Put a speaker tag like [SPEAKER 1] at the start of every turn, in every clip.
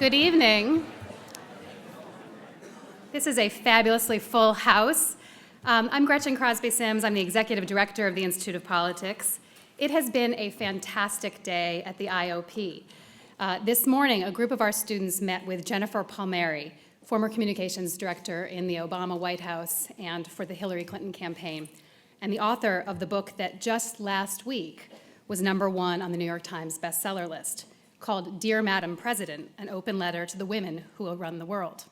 [SPEAKER 1] Good evening. This is a fabulously full house. I'm Gretchen Crosby Sims. I'm the executive director of the Institute of Politics. It has been a fantastic day at the IOP. This morning, a group of our students met with Jennifer Palmieri, former communications director in the Obama White House and for the Hillary Clinton campaign, and the author of the book that just last week was #1 on the New York Times bestseller list, called Dear Madam President, an open letter to the women who will run the world.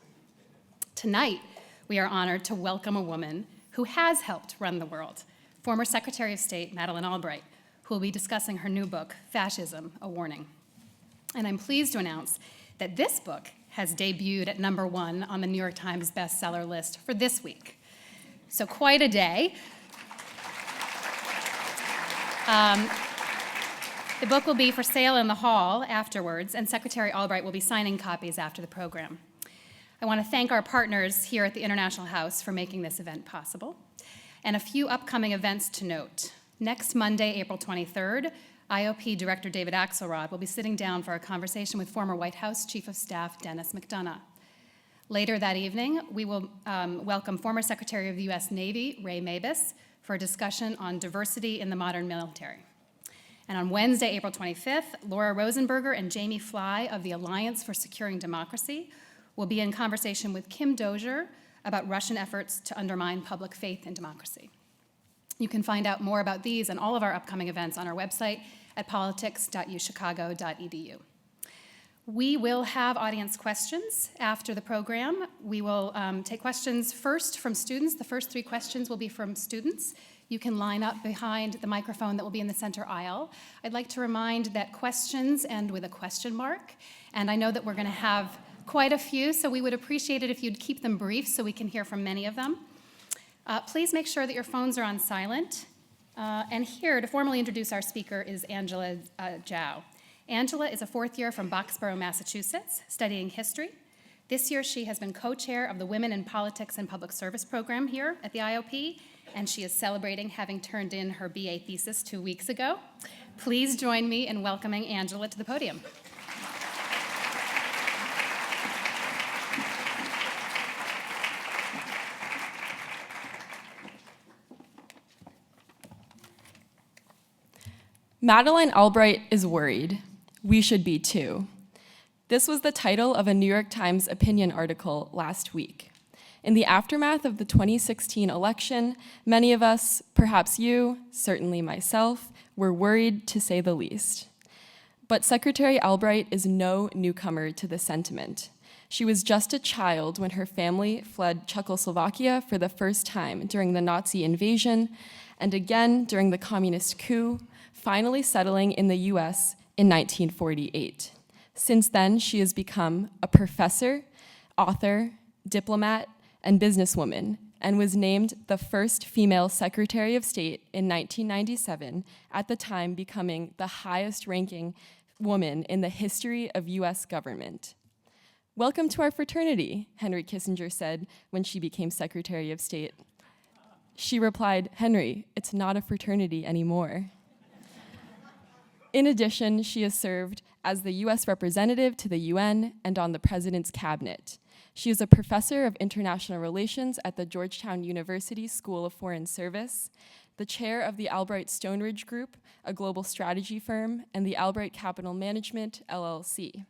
[SPEAKER 1] Tonight, we are honored to welcome a woman who has helped run the world, former Secretary of State Madeleine Albright, who will be discussing her new book, Fascism, A Warning. And I'm pleased to announce that this book has debuted at #1 on the New York Times bestseller list for this week. So quite a day. The book will be for sale in the hall afterwards, and Secretary Albright will be signing copies after the program. I want to thank our partners here at the International House for making this event possible. And a few upcoming events to note. Next Monday, April 23rd, IOP Director David Axelrod will be sitting down for a conversation with former White House Chief of Staff Dennis McDonough. Later that evening, we will welcome former Secretary of the U.S. Navy Ray Mabus for a discussion on diversity in the modern military. And on Wednesday, April 25th, Laura Rosenberger and Jamie Fly of the Alliance for Securing Democracy will be in conversation with Kim Dozier about Russian efforts to undermine public faith in democracy. You can find out more about these and all of our upcoming events on our website at politics.uchicago.edu. We will have audience questions after the program. We will take questions first from students. The first 3 questions will be from students. You can line up behind the microphone that will be in the center aisle. I'd like to remind that questions end with a question mark, and I know that we're going to have quite a few, so we would appreciate it if you'd keep them brief so we can hear from many of them. Please make sure that your phones are on silent. And here, to formally introduce our speaker, is Angela Zhao. Angela is a 4th year from Boxborough, Massachusetts, studying history. This year, she has been co-chair of the Women in Politics and Public Service program here at the IOP, and she is celebrating having turned in her BA thesis 2 weeks ago. Please join me in welcoming Angela to the podium.
[SPEAKER 2] Madeleine Albright is worried. We should be too. This was the title of a New York Times opinion article last week. In the aftermath of the 2016 election, many of us, perhaps you, certainly myself, were worried to say the least. But Secretary Albright is no newcomer to the sentiment. She was just a child when her family fled Czechoslovakia for the first time during the Nazi invasion, and again during the communist coup, finally settling in the US in 1948. Since then, she has become a professor, author, diplomat, and businesswoman, and was named the first female Secretary of State in 1997, at the time becoming the highest-ranking woman in the history of US government. "Welcome to our fraternity," Henry Kissinger said when she became Secretary of State. She replied, "Henry, it's not a fraternity anymore." In addition, she has served as the US representative to the UN and on the President's cabinet. She is a professor of international relations at the Georgetown University School of Foreign Service, the chair of the Albright Stoneridge Group, a global strategy firm, and the Albright Capital Management, LLC.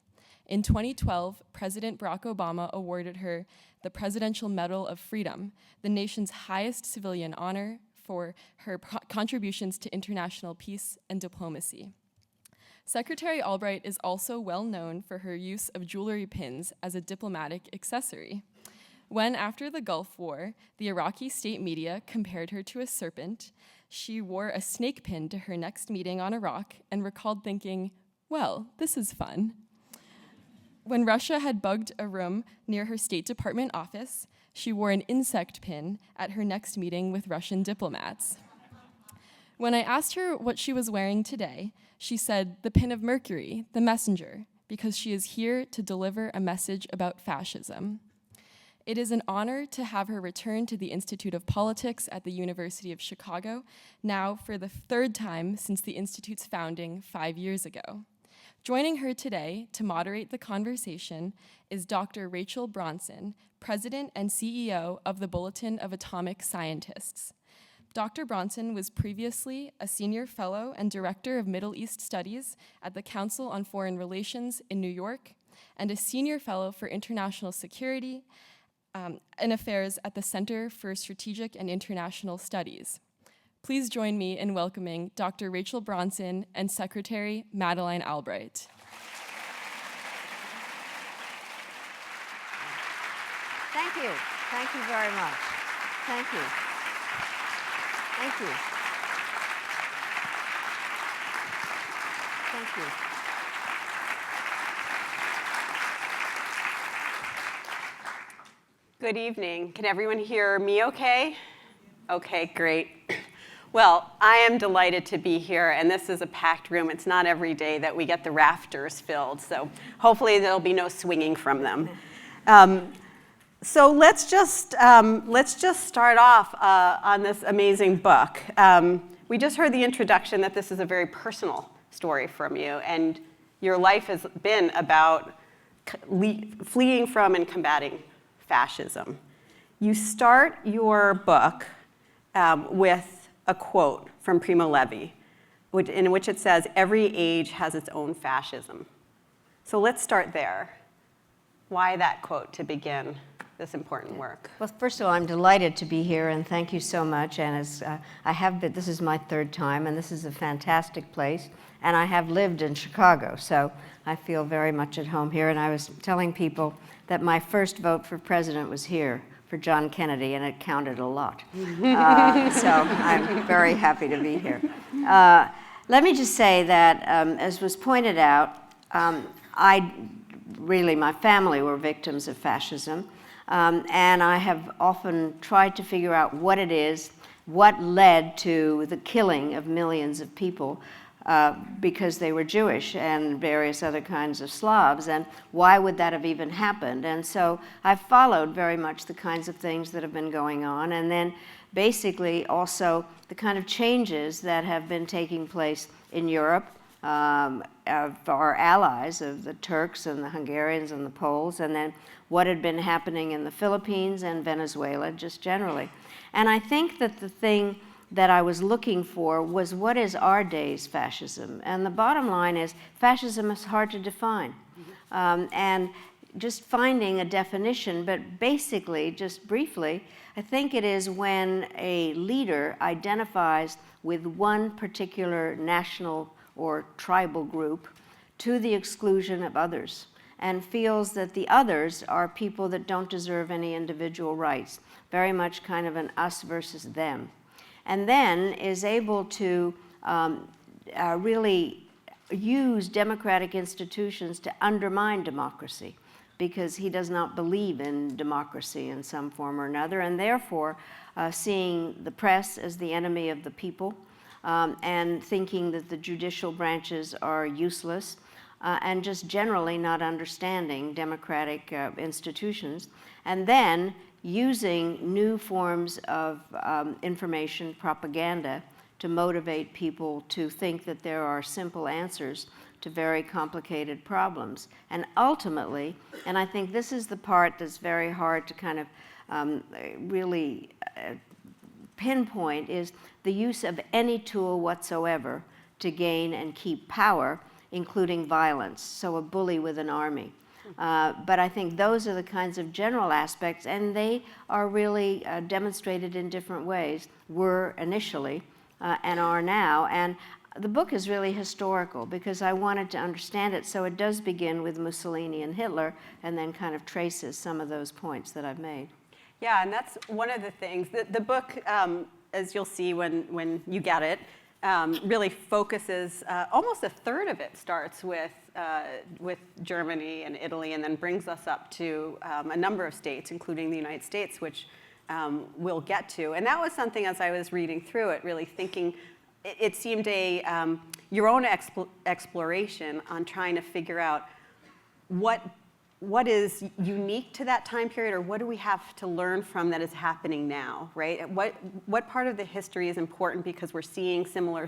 [SPEAKER 2] In 2012, President Barack Obama awarded her the Presidential Medal of Freedom, the nation's highest civilian honor, for her contributions to international peace and diplomacy. Secretary Albright is also well known for her use of jewelry pins as a diplomatic accessory. When, after the Gulf War, the Iraqi state media compared her to a serpent, she wore a snake pin to her next meeting on Iraq and recalled thinking, "Well, this is fun." When Russia had bugged a room near her State Department office, she wore an insect pin at her next meeting with Russian diplomats. When I asked her what she was wearing today, she said the pin of Mercury, the messenger, because she is here to deliver a message about fascism. It is an honor to have her return to the Institute of Politics at the University of Chicago, now for the 3rd time since the Institute's founding 5 years ago. Joining her today to moderate the conversation is Dr. Rachel Bronson, President and CEO of the Bulletin of Atomic Scientists. Dr. Bronson was previously a senior fellow and director of Middle East Studies at the Council on Foreign Relations in New York, and a senior fellow for international security and affairs at the Center for Strategic and International Studies. Please join me in welcoming Dr. Rachel Bronson and Secretary Madeleine Albright.
[SPEAKER 3] Thank you. Thank you very much. Thank you. Thank you. Thank you.
[SPEAKER 4] Good evening. Can everyone hear me okay? Okay, great. Well, I am delighted to be here, and this is a packed room. It's not every day that we get the rafters filled, so hopefully there'll be no swinging from them. So let's just start off on this amazing book. We just heard the introduction that this is a very personal story from you, and your life has been about fleeing from and combating fascism. You start your book with a quote from Primo Levi, in which it says, "Every age has its own fascism." So let's start there. Why that quote to begin this important work?
[SPEAKER 3] Well, first of all, I'm delighted to be here, and thank you so much. And as I have been, this is my third time, and this is a fantastic place. And I have lived in Chicago, so I feel very much at home here. And I was telling people that my first vote for president was here for John Kennedy, and it counted a lot. So I'm very happy to be here. Let me just say that, as was pointed out, my family were victims of fascism. And I have often tried to figure out what it is, what led to the killing of millions of people because they were Jewish and various other kinds of Slavs, and why would that have even happened? And so I've followed very much the kinds of things that have been going on, and then basically also the kind of changes that have been taking place in Europe, of our allies, of the Turks and the Hungarians and the Poles, and then what had been happening in the Philippines and Venezuela just generally. And I think that the thing that I was looking for was, what is our day's fascism? And the bottom line is, fascism is hard to define. And just finding a definition, but basically, just briefly, I think it is when a leader identifies with one particular national or tribal group to the exclusion of others, and feels that the others are people that don't deserve any individual rights, very much kind of an us versus them, and then is able to really use democratic institutions to undermine democracy, because he does not believe in democracy in some form or another, and therefore seeing the press as the enemy of the people, and thinking that the judicial branches are useless, and just generally not understanding democratic institutions, and then using new forms of information propaganda to motivate people to think that there are simple answers to very complicated problems. And ultimately, and I think this is the part that's very hard to kind of really pinpoint, is the use of any tool whatsoever to gain and keep power, including violence, so a bully with an army. But I think those are the kinds of general aspects, and they are really demonstrated in different ways, were initially and are now. And the book is really historical because I wanted to understand it, so it does begin with Mussolini and Hitler and then kind of traces some of those points that I've made.
[SPEAKER 4] Yeah, and that's one of the things. The book, as you'll see when you get it, really focuses, almost a third of it starts with Germany and Italy, and then brings us up to a number of states, including the United States, which we'll get to. And that was something, as I was reading through it, really thinking, it seemed your own exploration on trying to figure out what is unique to that time period, or what do we have to learn from that is happening now, right? What part of the history is important because we're seeing similar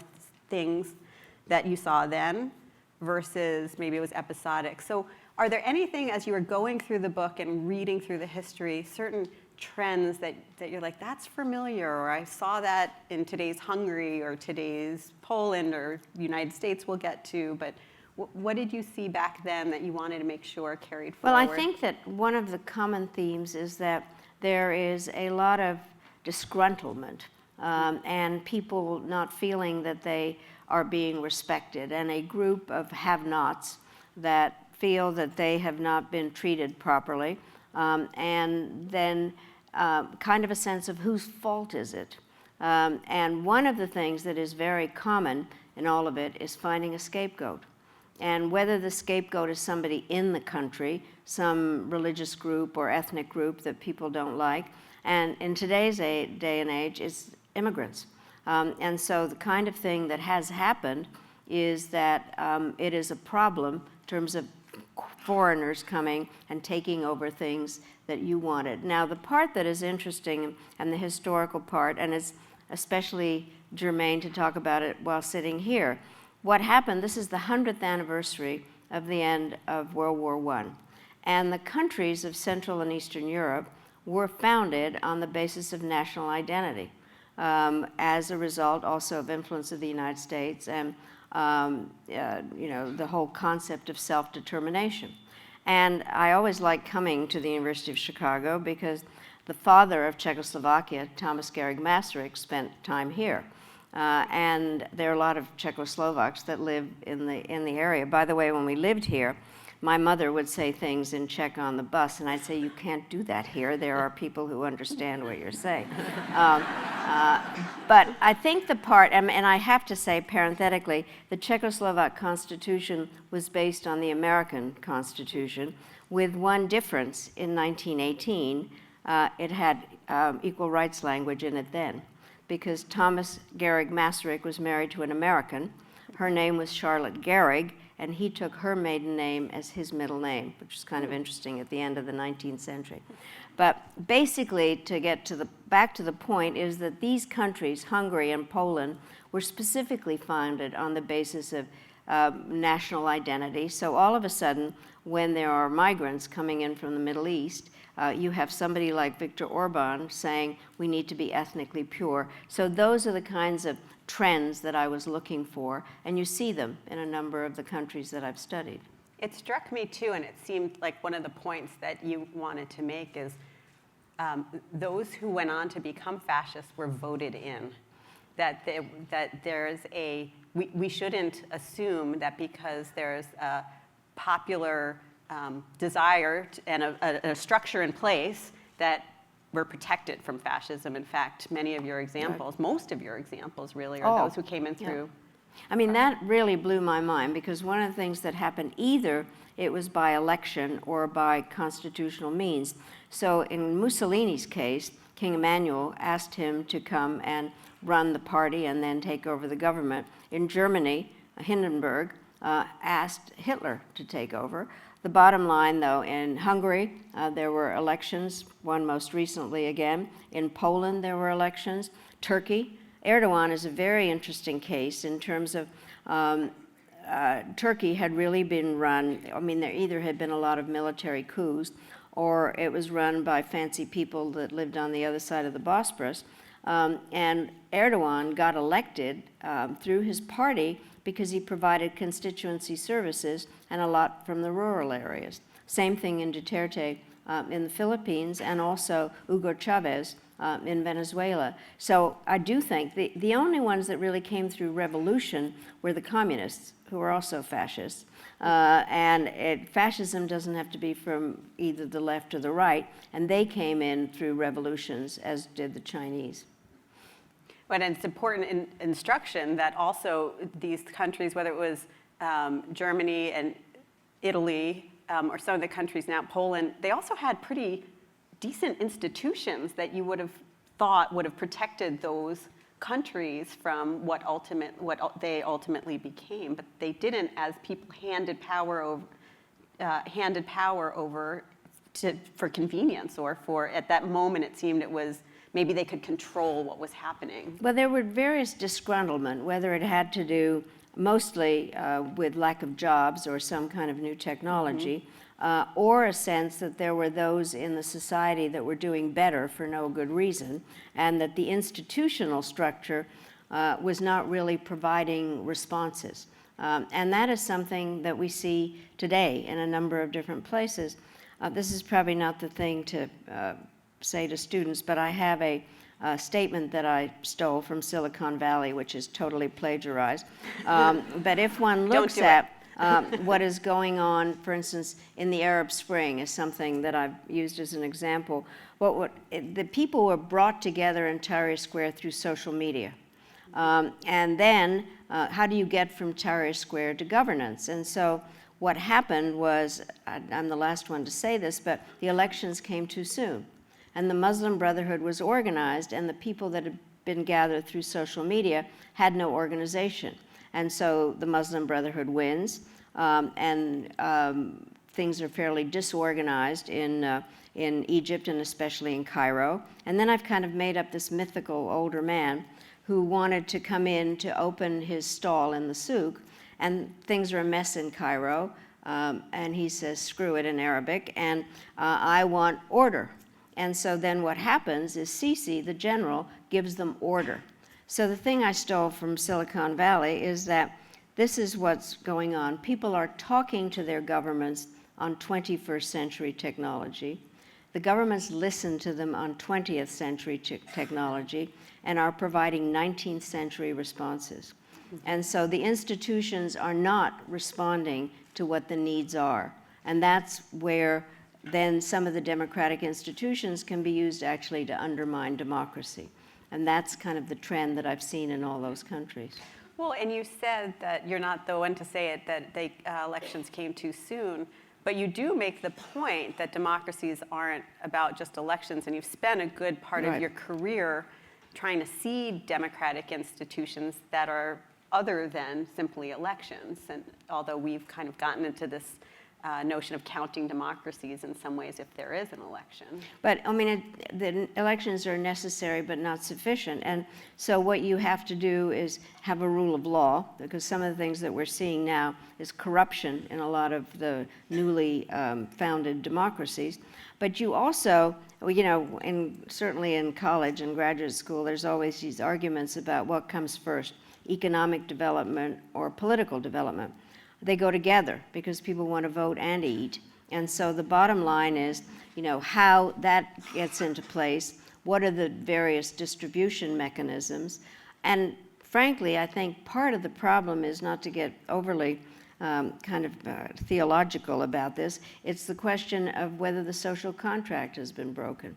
[SPEAKER 4] things that you saw then, versus maybe it was episodic. So are there anything, as you were going through the book and reading through the history, certain trends that you're like, that's familiar, or I saw that in today's Hungary or today's Poland or United States we'll get to, but what did you see back then that you wanted to make sure carried forward?
[SPEAKER 3] Well, I think that one of the common themes is that there is a lot of disgruntlement and people not feeling that they are being respected, and a group of have-nots that feel that they have not been treated properly, and then kind of a sense of whose fault is it. And one of the things that is very common in all of it is finding a scapegoat. And whether the scapegoat is somebody in the country, some religious group or ethnic group that people don't like, and in today's day and age, it's immigrants. And so the kind of thing that has happened is that it is a problem in terms of foreigners coming and taking over things that you wanted. Now, the part that is interesting, and the historical part, and it's especially germane to talk about it while sitting here, what happened, this is the 100th anniversary of the end of World War I. And the countries of Central and Eastern Europe were founded on the basis of national identity, as a result also of influence of the United States and the whole concept of self-determination. And I always like coming to the University of Chicago because the father of Czechoslovakia, Thomas Garrigue Masaryk, spent time here. And there are a lot of Czechoslovaks that live in the area. By the way, when we lived here, my mother would say things in Czech on the bus, and I'd say, you can't do that here. There are people who understand what you're saying. But I think the part, and I have to say parenthetically, the Czechoslovak Constitution was based on the American Constitution, with one difference. In 1918, it had equal rights language in it then, because Thomas Garrigue Masaryk was married to an American. Her name was Charlotte Garrigue, and he took her maiden name as his middle name, which is kind of interesting at the end of the 19th century. But basically, to get to back to the point, is that these countries, Hungary and Poland, were specifically founded on the basis of national identity. So all of a sudden, when there are migrants coming in from the Middle East, you have somebody like Viktor Orban saying we need to be ethnically pure. So those are the kinds of trends that I was looking for, and you see them in a number of the countries that I've studied.
[SPEAKER 4] It struck me too, and it seemed like one of the points that you wanted to make is those who went on to become fascists were voted in. That there's we shouldn't assume that because there's a popular desire and a structure in place that we're protected from fascism. In fact, many of your examples, most of your examples really, are those who came in through.
[SPEAKER 3] I mean, that really blew my mind, because one of the things that happened, either it was by election or by constitutional means. So in Mussolini's case, King Emmanuel asked him to come and run the party and then take over the government. In Germany, Hindenburg asked Hitler to take over. The bottom line, though, in Hungary, there were elections, one most recently again. In Poland, there were elections. Turkey, Erdogan is a very interesting case in terms of Turkey had really been run, I mean, there either had been a lot of military coups, or it was run by fancy people that lived on the other side of the Bosporus. And Erdogan got elected through his party because he provided constituency services and a lot from the rural areas. Same thing in Duterte in the Philippines, and also Hugo Chavez in Venezuela. So I do think the only ones that really came through revolution were the communists, who were also fascists. Fascism doesn't have to be from either the left or the right, and they came in through revolutions, as did the Chinese.
[SPEAKER 4] But it's important instruction that also these countries, whether it was Germany and Italy, or some of the countries now, Poland, they also had pretty decent institutions that you would have thought would have protected those countries from what they ultimately became. But they didn't, as people handed power over for convenience, or for, at that moment it seemed it was, maybe they could control what was happening.
[SPEAKER 3] Well, there were various disgruntlement, whether it had to do mostly with lack of jobs or some kind of new technology, or a sense that there were those in the society that were doing better for no good reason, and that the institutional structure was not really providing responses. And that is something that we see today in a number of different places. This is probably not the thing to say to students, but I have a statement that I stole from Silicon Valley, which is totally plagiarized. But if one looks at what is going on, for instance, in the Arab Spring is something that I've used as an example. The people were brought together in Tahrir Square through social media. And then, how do you get from Tahrir Square to governance? And so what happened was, I'm the last one to say this, but the elections came too soon. And the Muslim Brotherhood was organized, and the people that had been gathered through social media had no organization. And so the Muslim Brotherhood wins, and things are fairly disorganized in Egypt and especially in Cairo. And then I've kind of made up this mythical older man who wanted to come in to open his stall in the souk, and things are a mess in Cairo, and he says, screw it in Arabic, and I want order. And so then what happens is Sisi, the general, gives them order. So the thing I stole from Silicon Valley is that this is what's going on. People are talking to their governments on 21st century technology. The governments listen to them on 20th century technology and are providing 19th century responses. And so the institutions are not responding to what the needs are. And that's where then some of the democratic institutions can be used actually to undermine democracy. And that's kind of the trend that I've seen in all those countries.
[SPEAKER 4] Well, and you said that you're not the one to say it, that the elections came too soon, but you do make the point that democracies aren't about just elections, and you've spent a good part of your career trying to see democratic institutions that are other than simply elections. And although we've kind of gotten into this notion of counting democracies in some ways if there is an election.
[SPEAKER 3] But I mean, the elections are necessary but not sufficient. And so what you have to do is have a rule of law, because some of the things that we're seeing now is corruption in a lot of the newly founded democracies. But you also, you know, certainly in college and graduate school, there's always these arguments about what comes first, economic development or political development. They go together because people want to vote and eat. And so the bottom line is, you know, how that gets into place, what are the various distribution mechanisms. And frankly, I think part of the problem is not to get overly theological about this. It's the question of whether the social contract has been broken.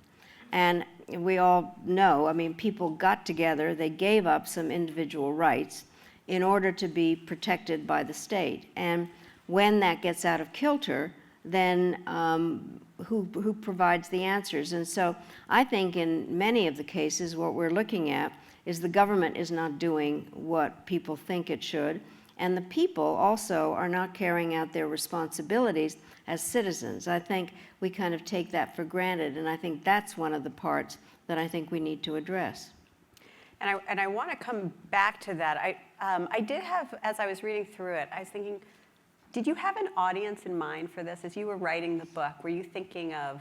[SPEAKER 3] And we all know, I mean, people got together, they gave up some individual rights in order to be protected by the state. And when that gets out of kilter, then who provides the answers? And so I think in many of the cases, what we're looking at is the government is not doing what people think it should, and the people also are not carrying out their responsibilities as citizens. I think we kind of take that for granted, and I think that's one of the parts that I think we need to address.
[SPEAKER 4] And I want to come back to that. I did have, as I was reading through it, I was thinking, did you have an audience in mind for this? As you were writing the book, were you thinking of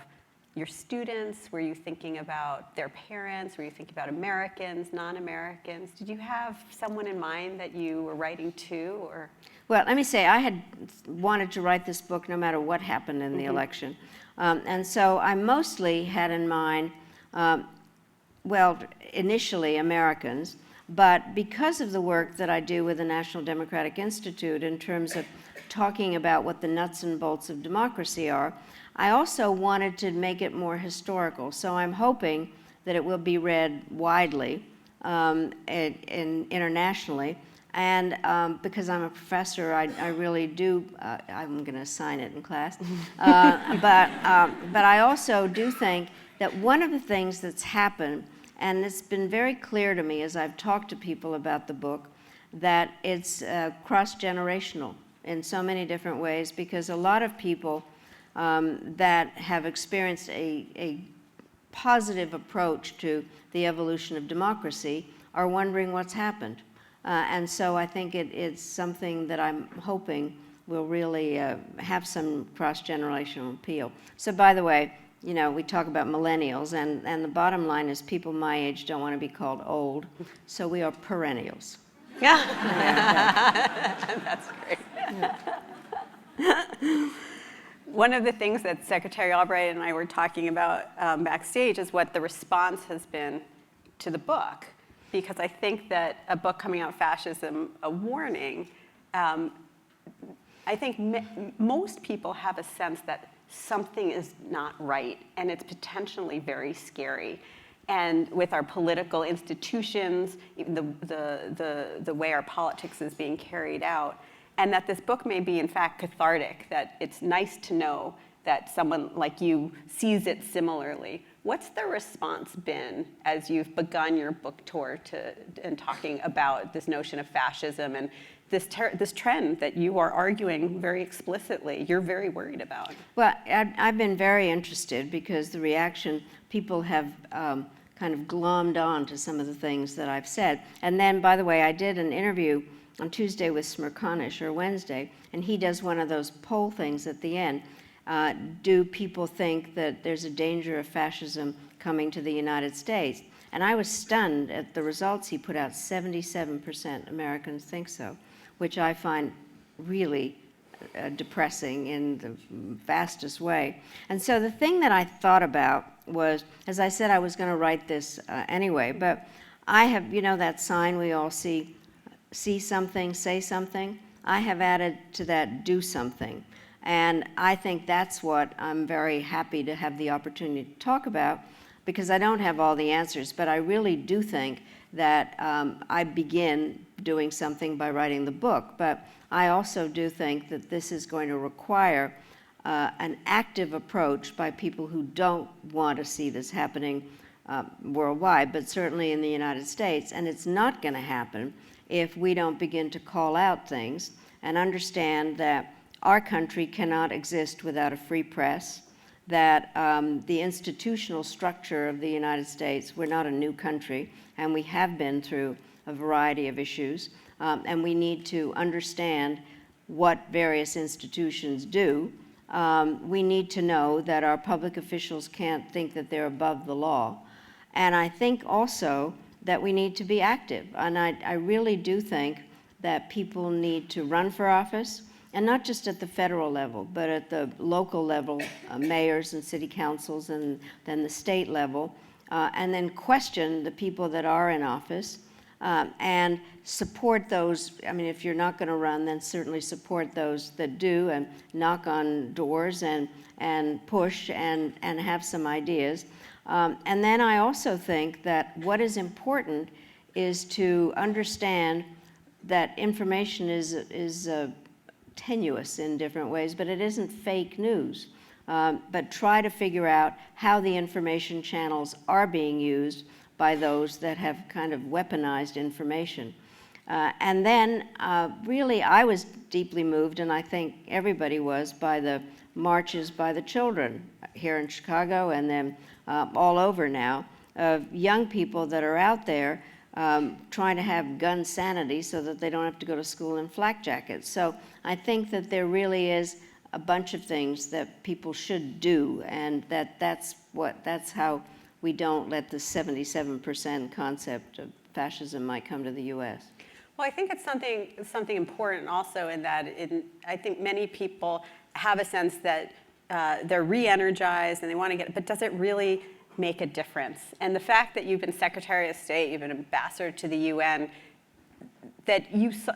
[SPEAKER 4] your students? Were you thinking about their parents? Were you thinking about Americans, non-Americans? Did you have someone in mind that you were writing to? Or?
[SPEAKER 3] Well, let me say, I had wanted to write this book no matter what happened in the election. And so I mostly had in mind, well, initially Americans, but because of the work that I do with the National Democratic Institute in terms of talking about what the nuts and bolts of democracy are, I also wanted to make it more historical. So I'm hoping that it will be read widely internationally. And because I'm a professor, I really do, I'm going to assign it in class. But I also do think that one of the things that's happened, and it's been very clear to me as I've talked to people about the book, that it's cross-generational in so many different ways, because a lot of people that have experienced a positive approach to the evolution of democracy are wondering what's happened. And so I think it's something that I'm hoping will really have some cross-generational appeal. So by the way, you know, we talk about millennials, and the bottom line is people my age don't want to be called old, so we are perennials.
[SPEAKER 4] Yeah. That's great.
[SPEAKER 3] Yeah.
[SPEAKER 4] One of the things that Secretary Albright and I were talking about backstage is what the response has been to the book, because I think that a book coming out, Fascism, A Warning, I think most people have a sense that something is not right, and it's potentially very scary. And with our political institutions, the way our politics is being carried out, and that this book may be, in fact, cathartic, that it's nice to know that someone like you sees it similarly. What's the response been as you've begun your book tour and talking about this notion of fascism and this trend that you are arguing very explicitly, you're very worried about?
[SPEAKER 3] Well, I've been very interested because the reaction, people have kind of glommed on to some of the things that I've said. And then, by the way, I did an interview on Tuesday with Smirkanish, or Wednesday, and he does one of those poll things at the end. Do people think that there's a danger of fascism coming to the United States? And I was stunned at the results he put out. 77% Americans think so, which I find really depressing in the vastest way. And so the thing that I thought about was, as I said, I was going to write this anyway, but I have, you know, that sign we all see something, say something. I have added to that, do something. And I think that's what I'm very happy to have the opportunity to talk about, because I don't have all the answers, but I really do think that I begin doing something by writing the book. But I also do think that this is going to require an active approach by people who don't want to see this happening worldwide, but certainly in the United States. And it's not going to happen if we don't begin to call out things and understand that our country cannot exist without a free press, that the institutional structure of the United States, we're not a new country, and we have been through a variety of issues, and we need to understand what various institutions do. We need to know that our public officials can't think that they're above the law. And I think also that we need to be active. And I really do think that people need to run for office, and not just at the federal level, but at the local level, mayors and city councils, and then the state level, and then question the people that are in office, and support those. I mean, if you're not going to run, then certainly support those that do, and knock on doors and push and have some ideas. And then I also think that what is important is to understand that information is tenuous in different ways, but it isn't fake news. But try to figure out how the information channels are being used by those that have kind of weaponized information. And then really I was deeply moved, and I think everybody was, by the marches by the children here in Chicago and then all over now, of young people that are out there trying to have gun sanity so that they don't have to go to school in flak jackets. So I think that there really is a bunch of things that people should do, and that's how we don't let the 77% concept of fascism might come to the U.S.
[SPEAKER 4] Well, I think it's something important also in that I think many people have a sense that they're re-energized and they want to get, but does it really make a difference? And the fact that you've been Secretary of State, you've been ambassador to the UN, that you saw,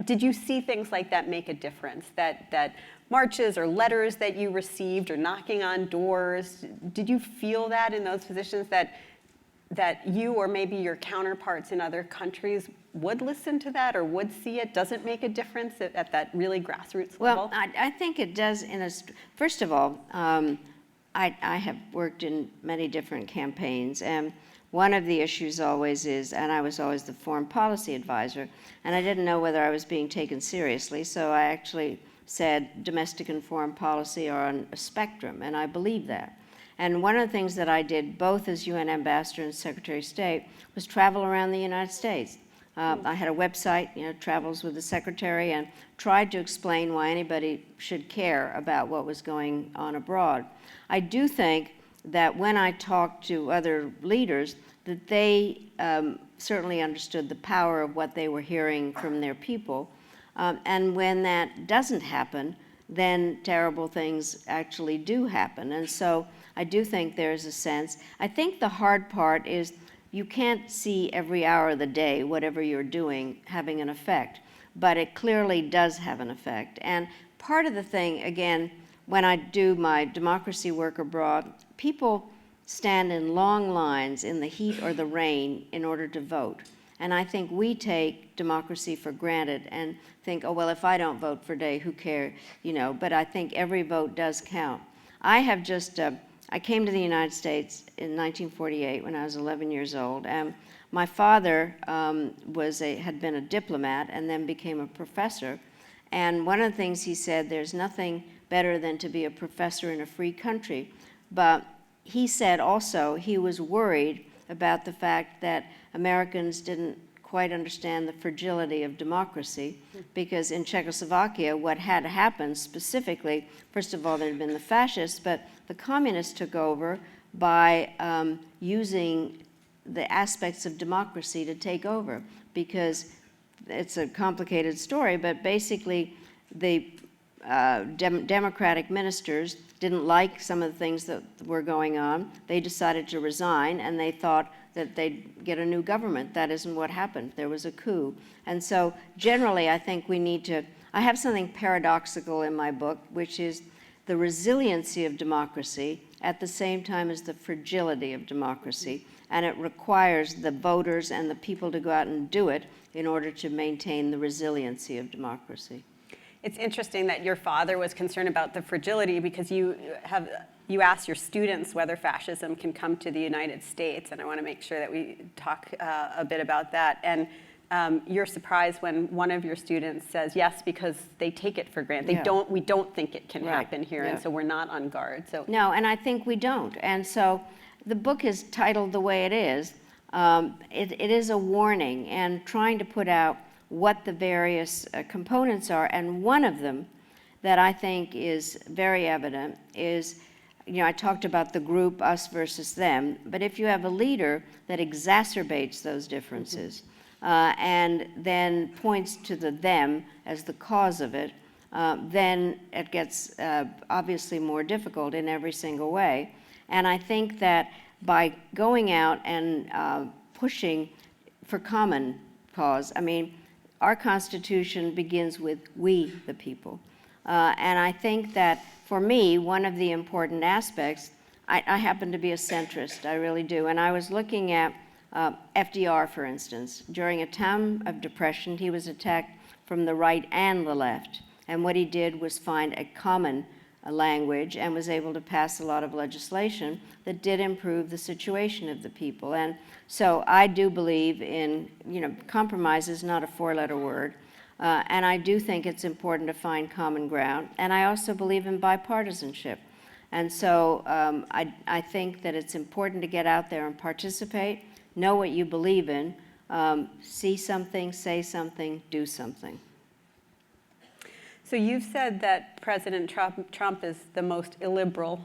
[SPEAKER 4] did you see things like that make a difference? That marches or letters that you received or knocking on doors, did you feel that in those positions that you or maybe your counterparts in other countries would listen to that or would see it? Does it make a difference at that really grassroots level?
[SPEAKER 3] Well, I think it does. First of all, I have worked in many different campaigns, and one of the issues always is, and I was always the foreign policy advisor, and I didn't know whether I was being taken seriously, so I actually said domestic and foreign policy are on a spectrum, and I believe that. And one of the things that I did, both as UN ambassador and Secretary of State, was travel around the United States. I had a website, Travels with the Secretary, and tried to explain why anybody should care about what was going on abroad. I do think that when I talked to other leaders, that they certainly understood the power of what they were hearing from their people. And when that doesn't happen, then terrible things actually do happen. And so I do think there's a sense. I think the hard part is you can't see every hour of the day whatever you're doing having an effect, but it clearly does have an effect. And part of the thing, again, when I do my democracy work abroad, people stand in long lines in the heat or the rain in order to vote. And I think we take democracy for granted and think, oh, well, if I don't vote for day, who cares? But I think every vote does count. I have just, I came to the United States in 1948 when I was 11 years old. And my father had been a diplomat and then became a professor. And one of the things he said, there's nothing better than to be a professor in a free country. But he said also he was worried about the fact that Americans didn't quite understand the fragility of democracy, because in Czechoslovakia, what had happened specifically, first of all, there had been the fascists, but the communists took over by using the aspects of democracy to take over, because it's a complicated story, but basically the Democratic ministers didn't like some of the things that were going on. They decided to resign, and they thought that they'd get a new government. That isn't what happened. There was a coup. And so generally, I think we need to, I have something paradoxical in my book, which is the resiliency of democracy at the same time as the fragility of democracy. And it requires the voters and the people to go out and do it in order to maintain the resiliency of democracy.
[SPEAKER 4] It's interesting that your father was concerned about the fragility, because you asked your students whether fascism can come to the United States, and I want to make sure that we talk a bit about that. And you're surprised when one of your students says yes, because they take it for granted. We don't think it can happen here, and so we're not on guard. So
[SPEAKER 3] no, and I think we don't. And so the book is titled the way it is. It is a warning and trying to put out what the various components are. And one of them that I think is very evident is, I talked about the group, us versus them, but if you have a leader that exacerbates those differences and then points to the them as the cause of it, then it gets obviously more difficult in every single way. And I think that by going out and pushing for common cause, our Constitution begins with we, the people. And I think that for me, one of the important aspects, I happen to be a centrist, I really do. And I was looking at FDR, for instance. During a time of depression, he was attacked from the right and the left. And what he did was find a common language and was able to pass a lot of legislation that did improve the situation of the people. And so I do believe in, compromise is not a four-letter word. And I do think it's important to find common ground. And I also believe in bipartisanship. And so I think that it's important to get out there and participate, know what you believe in, see something, say something, do something.
[SPEAKER 4] So you've said that President Trump is the most illiberal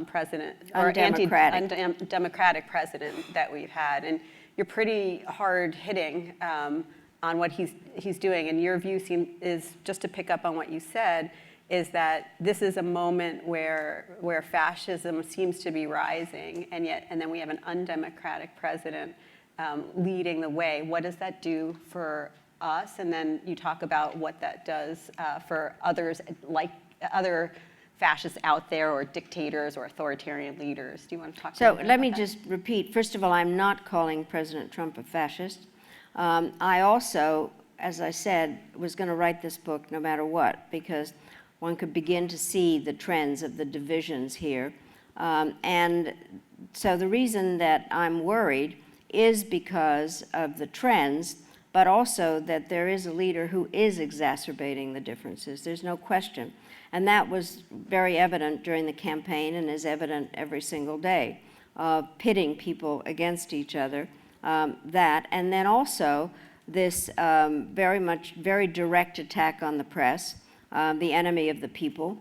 [SPEAKER 4] president, or undemocratic president that we've had, and you're pretty hard-hitting on what he's doing. And your view is, just to pick up on what you said, is that this is a moment where fascism seems to be rising, and then we have an undemocratic president leading the way. What does that do for us? And then you talk about what that does for others, like other fascists out there, or dictators or authoritarian leaders. Do you want to talk about that?
[SPEAKER 3] So let me just repeat. First of all, I'm not calling President Trump a fascist. I also, as I said, was going to write this book no matter what, because one could begin to see the trends of the divisions here. And so the reason that I'm worried is because of the trends, but also that there is a leader who is exacerbating the differences. There's no question. And that was very evident during the campaign and is evident every single day, pitting people against each other. And then also this very direct attack on the press, the enemy of the people,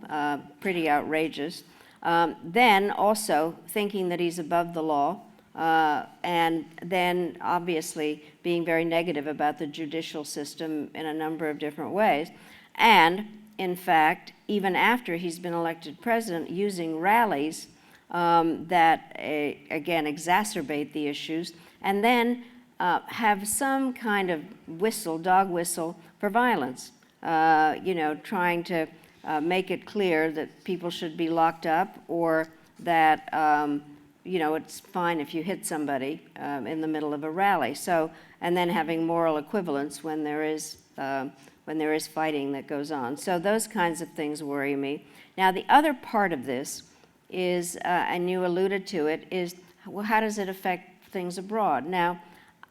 [SPEAKER 3] pretty outrageous. Then also thinking that he's above the law, and then obviously being very negative about the judicial system in a number of different ways. And in fact, even after he's been elected president, using rallies that, again, exacerbate the issues, and then have some kind of dog whistle for violence, trying to make it clear that people should be locked up, or that it's fine if you hit somebody in the middle of a rally. So, and then having moral equivalence when there is fighting that goes on. So those kinds of things worry me. Now, the other part of this is, and you alluded to it, is, well, how does it affect things abroad? Now,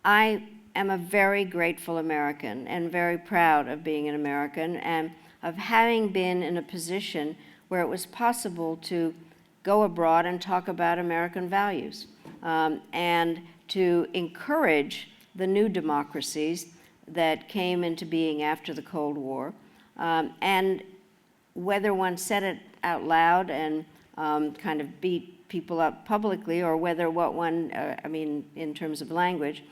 [SPEAKER 3] I am a very grateful American and very proud of being an American and of having been in a position where it was possible to go abroad and talk about American values, and to encourage the new democracies that came into being after the Cold War. And whether one said it out loud and kind of beat people up publicly, or whether what one, in terms of language,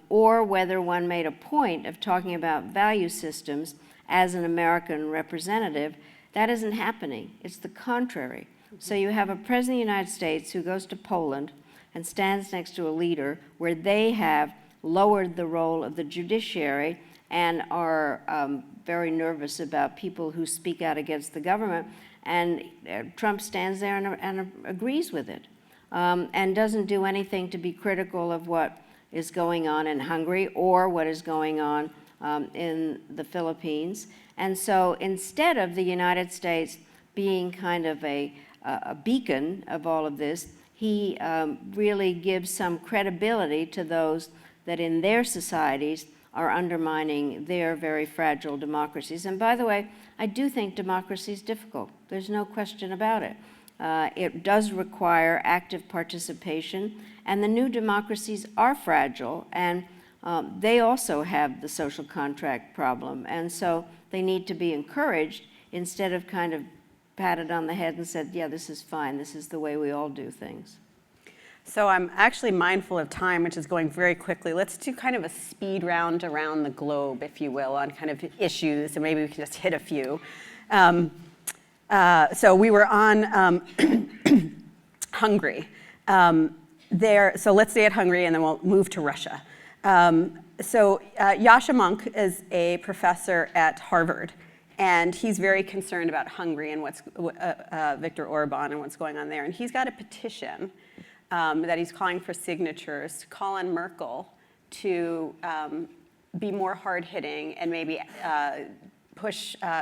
[SPEAKER 3] or whether one made a point of talking about value systems as an American representative, that isn't happening. It's the contrary. So you have a president of the United States who goes to Poland and stands next to a leader where they have lowered the role of the judiciary and are very nervous about people who speak out against the government. And Trump stands there and agrees with it, and doesn't do anything to be critical of what is going on in Hungary or what is going on in the Philippines. And so instead of the United States being kind of a beacon of all of this, he really gives some credibility to those that in their societies are undermining their very fragile democracies. And by the way, I do think democracy is difficult. There's no question about it. It does require active participation, and the new democracies are fragile, and they also have the social contract problem. And so they need to be encouraged instead of kind of patted on the head and said, yeah, this is fine, this is the way we all do things.
[SPEAKER 4] So I'm actually mindful of time, which is going very quickly. Let's do kind of a speed round around the globe, if you will, on kind of issues, and maybe we can just hit a few. So we were on Hungary. So let's stay at Hungary, and then we'll move to Russia. So Yasha Monk is a professor at Harvard, and he's very concerned about Hungary and Viktor Orban and what's going on there. And he's got a petition that he's calling for signatures to call on Merkel to be more hard-hitting and maybe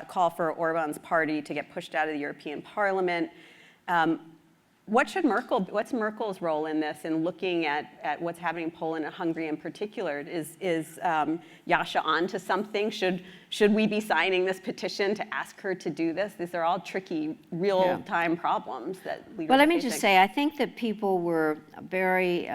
[SPEAKER 4] call for Orban's party to get pushed out of the European Parliament. What's Merkel's role in this, in looking at what's happening in Poland and Hungary in particular? Is Yasha onto something? Should we be signing this petition to ask her to do this? These are all tricky, real-time problems that leaders
[SPEAKER 3] Well, let me
[SPEAKER 4] facing.
[SPEAKER 3] just say, I think that people were very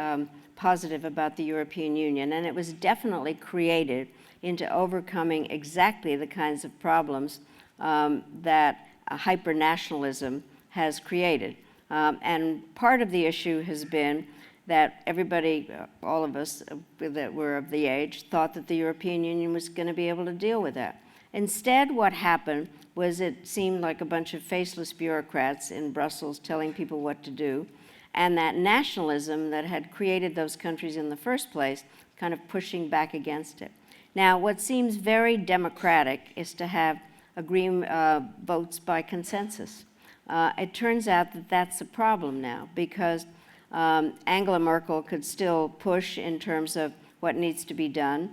[SPEAKER 3] positive about the European Union, and it was definitely created into overcoming exactly the kinds of problems that hyper-nationalism has created. And part of the issue has been that everybody, all of us that were of the age, thought that the European Union was going to be able to deal with that. Instead, what happened was it seemed like a bunch of faceless bureaucrats in Brussels telling people what to do, and that nationalism that had created those countries in the first place kind of pushing back against it. Now, what seems very democratic is to have votes by consensus. It turns out that that's a problem now, because Angela Merkel could still push in terms of what needs to be done,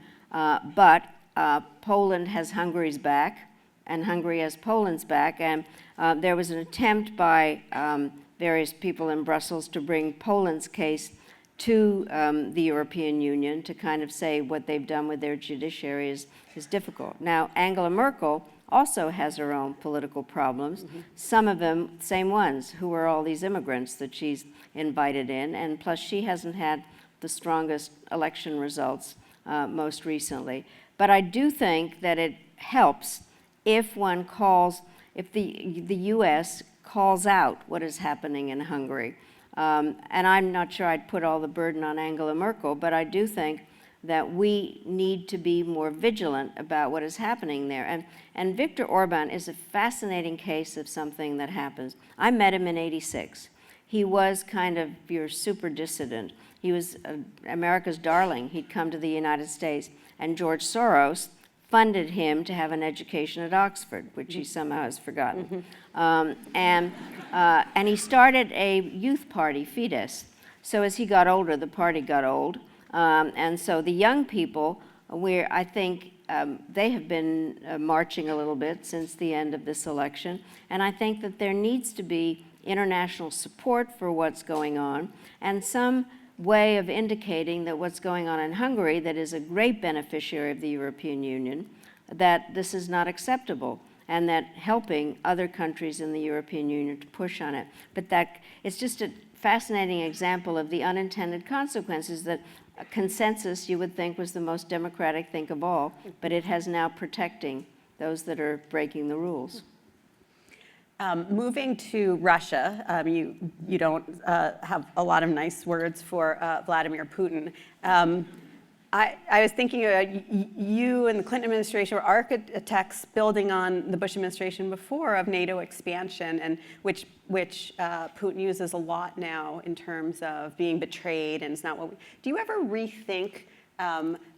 [SPEAKER 3] but Poland has Hungary's back, and Hungary has Poland's back, and there was an attempt by various people in Brussels to bring Poland's case to the European Union to kind of say what they've done with their judiciary is difficult. Now, Angela Merkel also has her own political problems, some of them same ones, who are all these immigrants that she's invited in, and plus she hasn't had the strongest election results most recently. But I do think that it helps if the U.S. calls out what is happening in Hungary. And I'm not sure I'd put all the burden on Angela Merkel, but I do think that we need to be more vigilant about what is happening there. And Viktor Orban is a fascinating case of something that happens. I met him in '86. He was kind of your super dissident. He was America's darling. He'd come to the United States, and George Soros funded him to have an education at Oxford, which he somehow has forgotten. And he started a youth party, Fidesz. So as he got older, the party got old. And so the young people, I think they have been marching a little bit since the end of this election. And I think that there needs to be international support for what's going on and some way of indicating that what's going on in Hungary, that is a great beneficiary of the European Union, that this is not acceptable, and that helping other countries in the European Union to push on it. But that it's just a fascinating example of the unintended consequences, that a consensus you would think was the most democratic thing of all, but it has now protecting those that are breaking the rules.
[SPEAKER 4] Moving to Russia, you don't have a lot of nice words for Vladimir Putin. I was thinking you and the Clinton administration were architects building on the Bush administration before of NATO expansion, and which Putin uses a lot now in terms of being betrayed, and it's not what do you ever rethink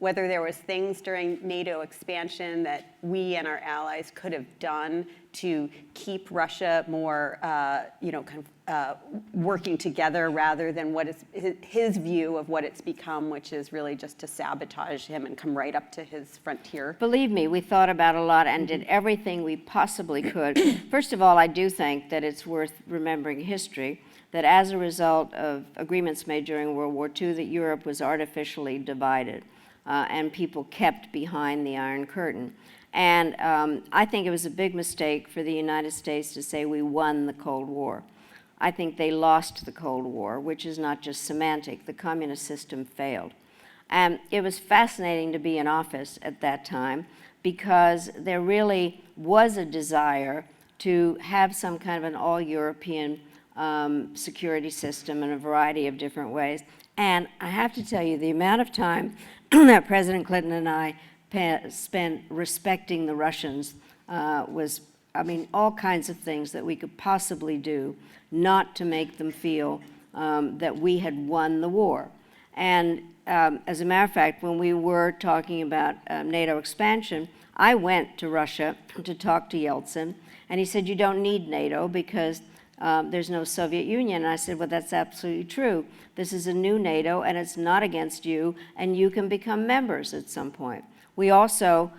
[SPEAKER 4] whether there was things during NATO expansion that we and our allies could have done to keep Russia more, working together rather than what is his view of what it's become, which is really just to sabotage him and come right up to his frontier?
[SPEAKER 3] Believe me, we thought about a lot and did everything we possibly could. First of all, I do think that it's worth remembering history, that as a result of agreements made during World War II, that Europe was artificially divided and people kept behind the Iron Curtain. And I think it was a big mistake for the United States to say we won the Cold War. I think they lost the Cold War, which is not just semantic. The communist system failed. And it was fascinating to be in office at that time because there really was a desire to have some kind of an all-European security system in a variety of different ways. And I have to tell you, the amount of time that President Clinton and I spent respecting the Russians was, all kinds of things that we could possibly do not to make them feel that we had won the war. And as a matter of fact, when we were talking about NATO expansion, I went to Russia to talk to Yeltsin, and he said, you don't need NATO because there's no Soviet Union. And I said, well, that's absolutely true. This is a new NATO, and it's not against you, and you can become members at some point. We also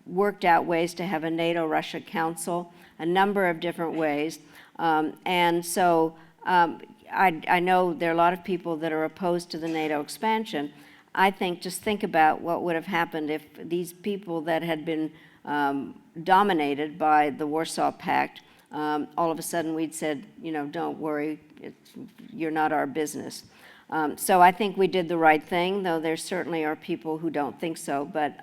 [SPEAKER 3] worked out ways to have a NATO-Russia council, a number of different ways. And so I know there are a lot of people that are opposed to the NATO expansion. I think, just think about what would have happened if these people that had been dominated by the Warsaw Pact, all of a sudden we'd said, don't worry, you're not our business. So I think we did the right thing, though there certainly are people who don't think so, but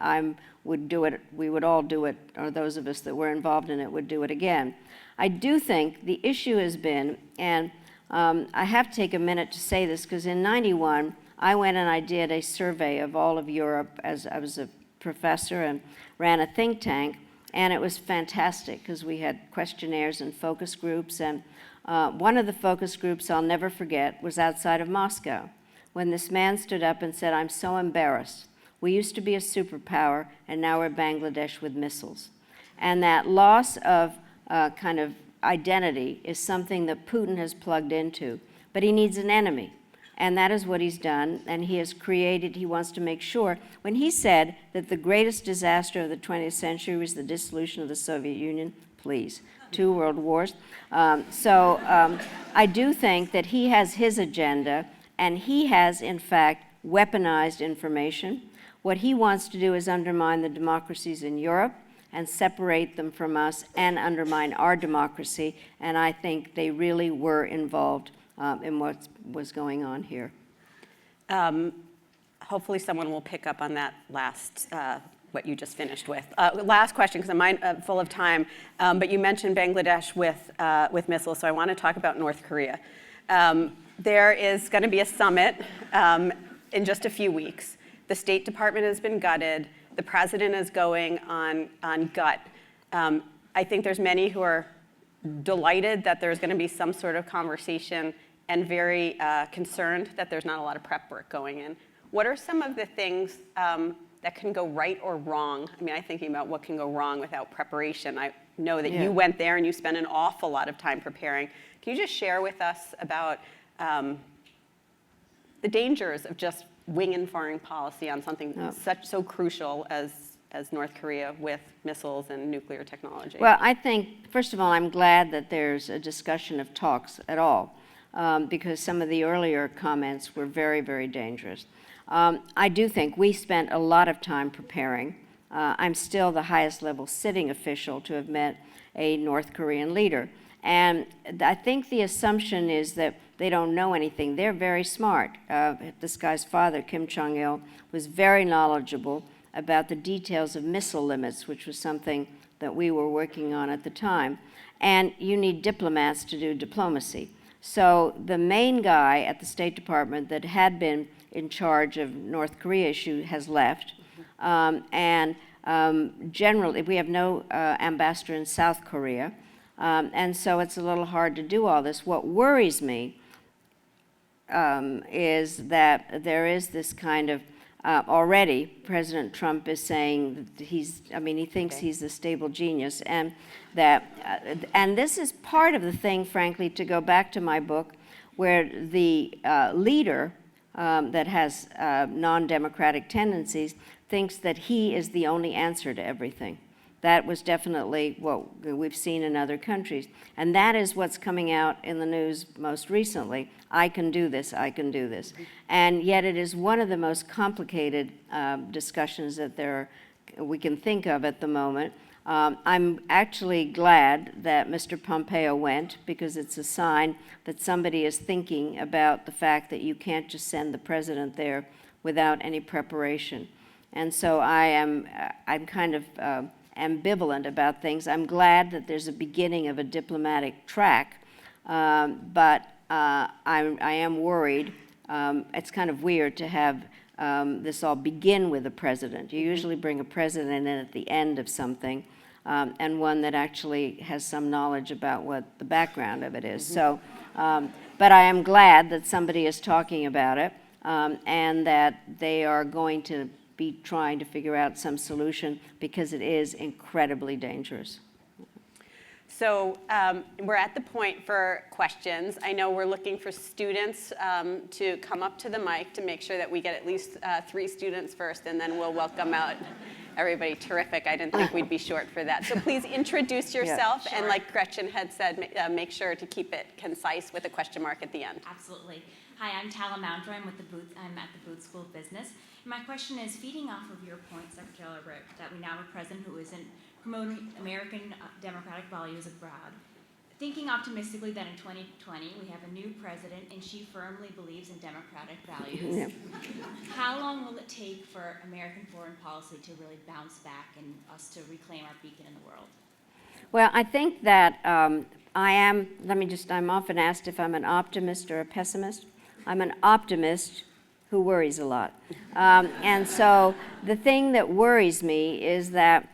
[SPEAKER 3] would do it, we would all do it, or those of us that were involved in it would do it again. I do think the issue has been, and I have to take a minute to say this, because in '91, I went and I did a survey of all of Europe, as I was a professor and ran a think tank, and it was fantastic, because we had questionnaires and focus groups, and one of the focus groups I'll never forget was outside of Moscow, when this man stood up and said, I'm so embarrassed. We used to be a superpower, and now we're Bangladesh with missiles. And that loss of kind of identity is something that Putin has plugged into, but he needs an enemy. And that is what he's done, and he has created, he wants to make sure, when he said that the greatest disaster of the 20th century was the dissolution of the Soviet Union, please, 2 world wars. I do think that he has his agenda, and he has, in fact, weaponized information. What he wants to do is undermine the democracies in Europe and separate them from us and undermine our democracy, and I think they really were involved in what was going on here.
[SPEAKER 4] hopefully someone will pick up on that last, what you just finished with. Last question, because I'm full of time, but you mentioned Bangladesh with missiles, so I want to talk about North Korea. There is going to be a summit in just a few weeks. The State Department has been gutted. The president is going on gut. I think there's many who are delighted that there's going to be some sort of conversation and very concerned that there's not a lot of prep work going in. What are some of the things that can go right or wrong? I mean, I'm thinking about what can go wrong without preparation. I know that you went there and you spent an awful lot of time preparing. Can you just share with us about the dangers of just winging foreign policy on something so crucial as North Korea with missiles and nuclear technology?
[SPEAKER 3] Well, I think, first of all, I'm glad that there's a discussion of talks at all, because some of the earlier comments were very, very dangerous. I do think we spent a lot of time preparing. I'm still the highest level sitting official to have met a North Korean leader. And I think the assumption is that they don't know anything. They're very smart. This guy's father, Kim Jong-il, was very knowledgeable about the details of missile limits, which was something that we were working on at the time. And you need diplomats to do diplomacy. So the main guy at the State Department that had been in charge of North Korea issue has left. Generally, we have no ambassador in South Korea. And so it's a little hard to do all this. What worries me is that there is this kind of, already President Trump is saying that he thinks he's a stable genius, and that, and this is part of the thing, frankly, to go back to my book, where the leader that has non-democratic tendencies thinks that he is the only answer to everything. That was definitely what we've seen in other countries. And that is what's coming out in the news most recently. I can do this, I can do this. And yet it is one of the most complicated discussions that we can think of at the moment. I'm actually glad that Mr. Pompeo went, because it's a sign that somebody is thinking about the fact that you can't just send the president there without any preparation. And so I'm kind of ambivalent about things. I'm glad that there's a beginning of a diplomatic track, but I am worried. It's kind of weird to have this all begin with a president. You usually bring a president in at the end of something, and one that actually has some knowledge about what the background of it is. So, but I am glad that somebody is talking about it, and that they are going to be trying to figure out some solution, because it is incredibly dangerous.
[SPEAKER 4] So we're at the point for questions. I know we're looking for students to come up to the mic to make sure that we get at least 3 students first, and then we'll welcome out everybody. Terrific. I didn't think we'd be short for that. So please introduce yourself, and like Gretchen had said, make sure to keep it concise with a question mark at the end.
[SPEAKER 5] Absolutely. Hi, I'm Tala Moundro. I'm at the Booth School of Business. My question is, feeding off of your point, Secretary Albright, that we now have a president who isn't promoting American democratic values abroad. Thinking optimistically that in 2020 we have a new president and she firmly believes in democratic values, how long will it take for American foreign policy to really bounce back and us to reclaim our beacon in the world?
[SPEAKER 3] Well, I think that I'm often asked if I'm an optimist or a pessimist. I'm an optimist who worries a lot. And so the thing that worries me is that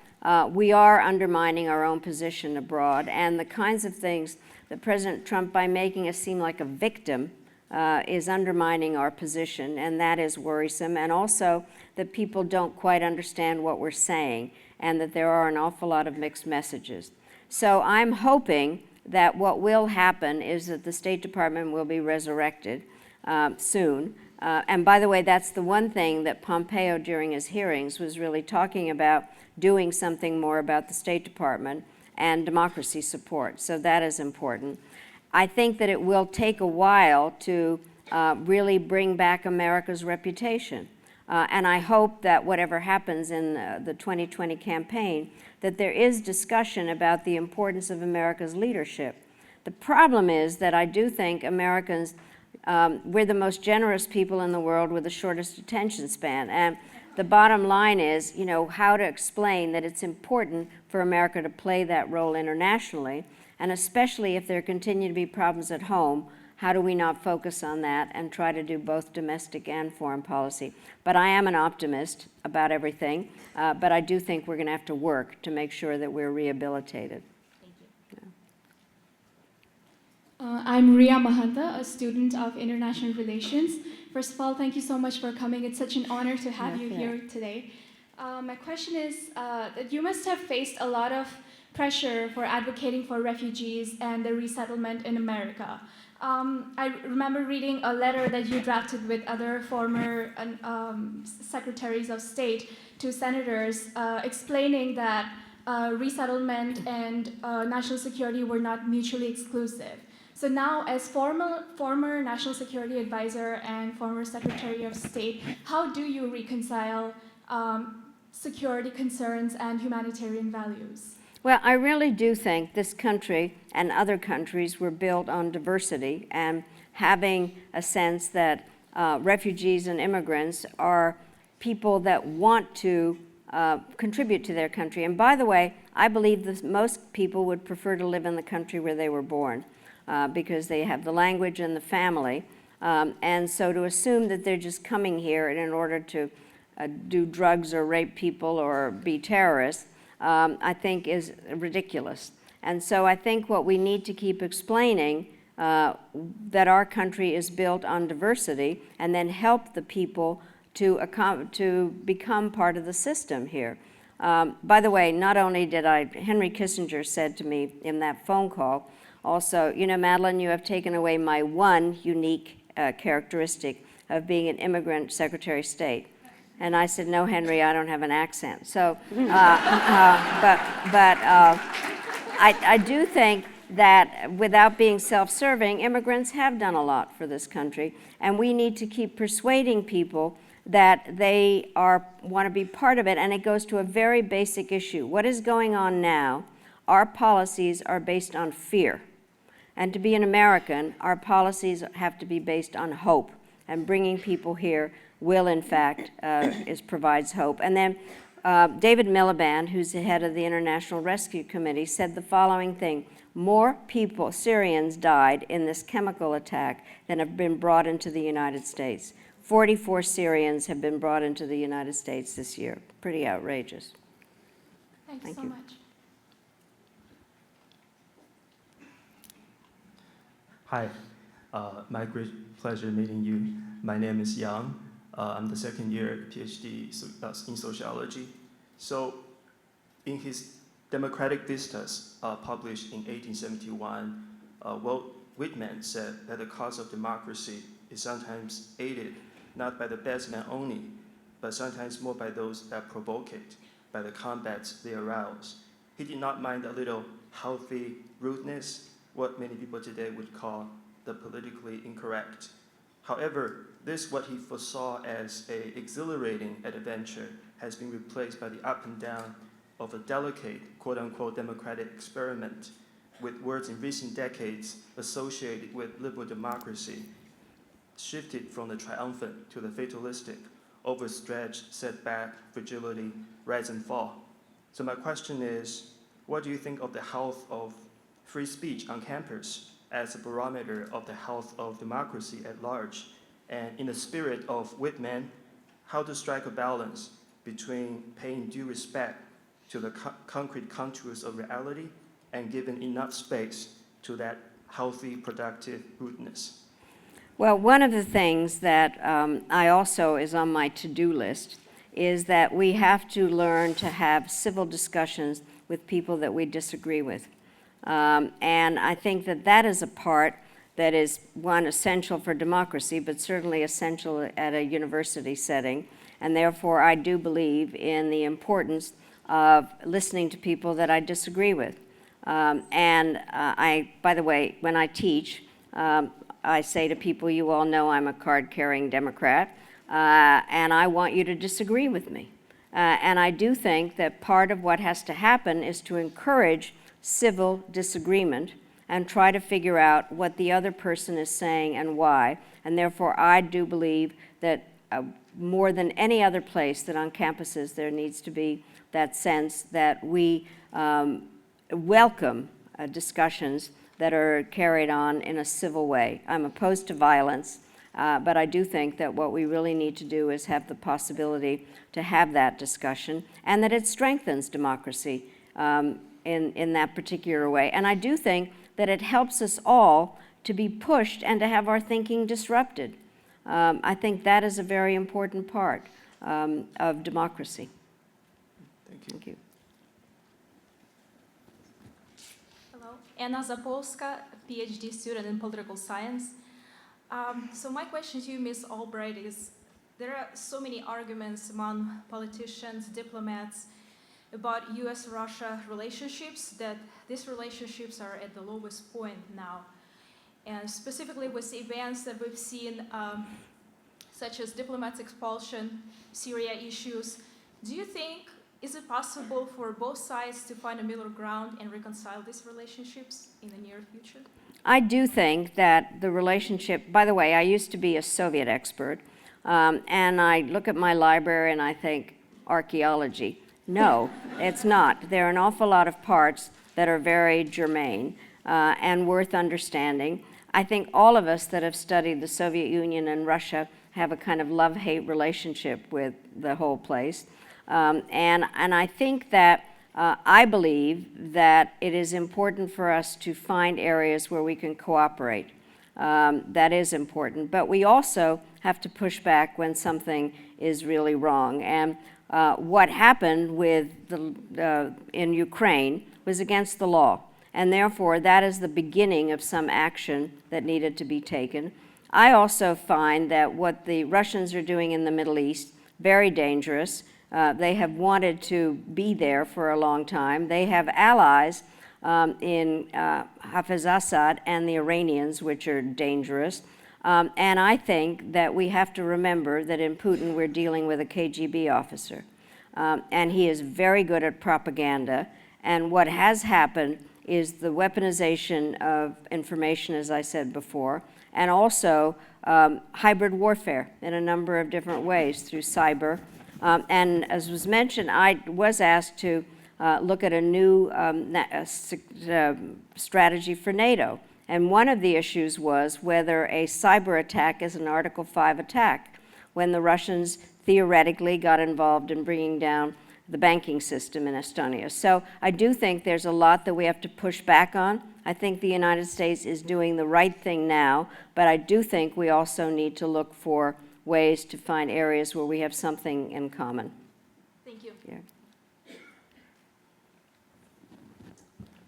[SPEAKER 3] we are undermining our own position abroad, and the kinds of things that President Trump, by making us seem like a victim, is undermining our position, and that is worrisome. And also that people don't quite understand what we're saying, and that there are an awful lot of mixed messages. So I'm hoping that what will happen is that the State Department will be resurrected soon. And by the way, that's the one thing that Pompeo during his hearings was really talking about, doing something more about the State Department and democracy support. So that is important. I think that it will take a while to really bring back America's reputation. And I hope that whatever happens in the 2020 campaign, that there is discussion about the importance of America's leadership. The problem is that I do think Americans We're the most generous people in the world with the shortest attention span. And the bottom line is, you know, how to explain that it's important for America to play that role internationally, and especially if there continue to be problems at home, how do we not focus on that and try to do both domestic and foreign policy? But I am an optimist about everything, but I do think we're going to have to work to make sure that we're rehabilitated.
[SPEAKER 5] Thank you.
[SPEAKER 6] I'm Ria Mahanta, a student of International Relations. First of all, thank you so much for coming. It's such an honor to have you here today. My question is that you must have faced a lot of pressure for advocating for refugees and the resettlement in America. I remember reading a letter that you drafted with other former secretaries of state to senators explaining that resettlement and national security were not mutually exclusive. So now, as former national security advisor and former secretary of state, how do you reconcile security concerns and humanitarian values?
[SPEAKER 3] Well, I really do think this country and other countries were built on diversity and having a sense that refugees and immigrants are people that want to contribute to their country. And by the way, I believe that most people would prefer to live in the country where they were born because they have the language and the family. And so to assume that they're just coming here in order to do drugs or rape people or be terrorists, I think is ridiculous. And so I think what we need to keep explaining that our country is built on diversity and then help the people to become part of the system here. By the way, not only did Henry Kissinger said to me in that phone call, also, you know, Madeleine, you have taken away my one unique characteristic of being an immigrant Secretary of State. And I said, no, Henry, I don't have an accent. So, I do think that without being self-serving, immigrants have done a lot for this country, and we need to keep persuading people that they want to be part of it, and it goes to a very basic issue. What is going on now, our policies are based on fear. And to be an American, our policies have to be based on hope, and bringing people here will, in fact, provides hope. And then David Miliband, who's the head of the International Rescue Committee, said the following thing: more people, Syrians, died in this chemical attack than have been brought into the United States. 44 Syrians have been brought into the United States this year. Pretty outrageous.
[SPEAKER 6] Thank you so much.
[SPEAKER 7] Hi, my great pleasure meeting you. My name is Yang. I'm the second year PhD in sociology. So in his Democratic Vistas, published in 1871, Walt Whitman said that the cause of democracy is sometimes aided not by the best men only, but sometimes more by those that provoke it, by the combats they arouse. He did not mind a little healthy rudeness, what many people today would call the politically incorrect. However, this, what he foresaw as an exhilarating adventure, has been replaced by the up and down of a delicate, quote-unquote, democratic experiment, with words in recent decades associated with liberal democracy shifted from the triumphant to the fatalistic, overstretched, setback, fragility, rise and fall. So my question is, what do you think of the health of free speech on campus as a barometer of the health of democracy at large? And in the spirit of Whitman, how to strike a balance between paying due respect to the concrete contours of reality and giving enough space to that healthy, productive rudeness?
[SPEAKER 3] Well, one of the things that I also is on my to-do list is that we have to learn to have civil discussions with people that we disagree with. And I think that that is a part that is, one, essential for democracy, but certainly essential at a university setting. And therefore, I do believe in the importance of listening to people that I disagree with. By the way, when I teach, I say to people, you all know I'm a card-carrying Democrat, and I want you to disagree with me. And I do think that part of what has to happen is to encourage civil disagreement and try to figure out what the other person is saying and why. And therefore, I do believe that more than any other place, that on campuses there needs to be that sense that we welcome discussions that are carried on in a civil way. I'm opposed to violence, but I do think that what we really need to do is have the possibility to have that discussion, and that it strengthens democracy in that particular way. And I do think that it helps us all to be pushed and to have our thinking disrupted. I think that is a very important part of democracy.
[SPEAKER 7] Thank you.
[SPEAKER 3] Thank you.
[SPEAKER 8] Hello, Anna Zapolska, PhD student in political science. So my question to you, Ms. Albright, is there are so many arguments among politicians, diplomats, about US-Russia relationships, that these relationships are at the lowest point now. And specifically with the events that we've seen, such as diplomats' expulsion, Syria issues, do you think, is it possible for both sides to find a middle ground and reconcile these relationships in the near future?
[SPEAKER 3] I do think that the relationship, by the way, I used to be a Soviet expert, and I look at my library and I think, archaeology. No, it's not. There are an awful lot of parts that are very germane and worth understanding. I think all of us that have studied the Soviet Union and Russia have a kind of love-hate relationship with the whole place. And I think that I believe that it is important for us to find areas where we can cooperate. That is important. But we also have to push back when something is really wrong. And what happened with in Ukraine was against the law. And therefore, that is the beginning of some action that needed to be taken. I also find that what the Russians are doing in the Middle East, very dangerous. They have wanted to be there for a long time. They have allies in Hafiz Assad and the Iranians, which are dangerous. And I think that we have to remember that in Putin we're dealing with a KGB officer. And he is very good at propaganda. And what has happened is the weaponization of information, as I said before, and also hybrid warfare in a number of different ways through cyber. And as was mentioned, I was asked to look at a new strategy for NATO. And one of the issues was whether a cyber attack is an Article 5 attack, when the Russians theoretically got involved in bringing down the banking system in Estonia. So I do think there's a lot that we have to push back on. I think the United States is doing the right thing now, but I do think we also need to look for ways to find areas where we have something in common.
[SPEAKER 8] Thank you.
[SPEAKER 3] Yeah.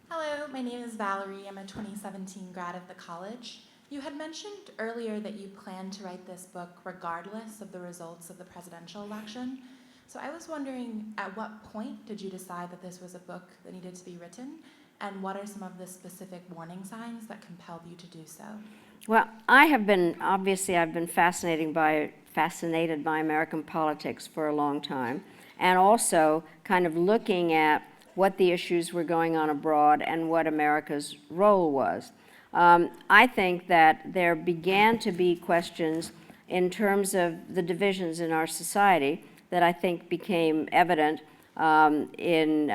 [SPEAKER 9] Hello, my name is Valerie. I'm a 2017 grad of the college. You had mentioned earlier that you plan to write this book regardless of the results of the presidential election. So I was wondering, at what point did you decide that this was a book that needed to be written? And what are some of the specific warning signs that compelled you to do so?
[SPEAKER 3] Well, I've been fascinated by American politics for a long time, and also kind of looking at what the issues were going on abroad and what America's role was. I think that there began to be questions in terms of the divisions in our society that I think became evident in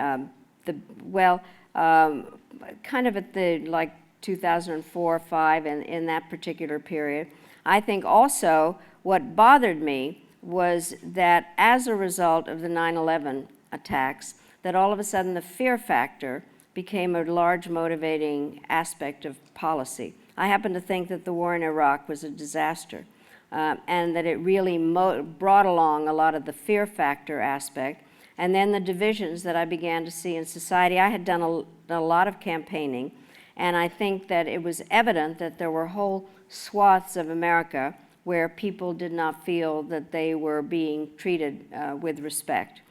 [SPEAKER 3] kind of at the 2004, 5, and in that particular period. I think also what bothered me was that as a result of the 9/11 attacks, that all of a sudden the fear factor became a large motivating aspect of policy. I happen to think that the war in Iraq was a disaster, and that it really brought along a lot of the fear factor aspect, and then the divisions that I began to see in society. I had done a lot of campaigning, and I think that it was evident that there were whole swaths of America where people did not feel that they were being treated with respect.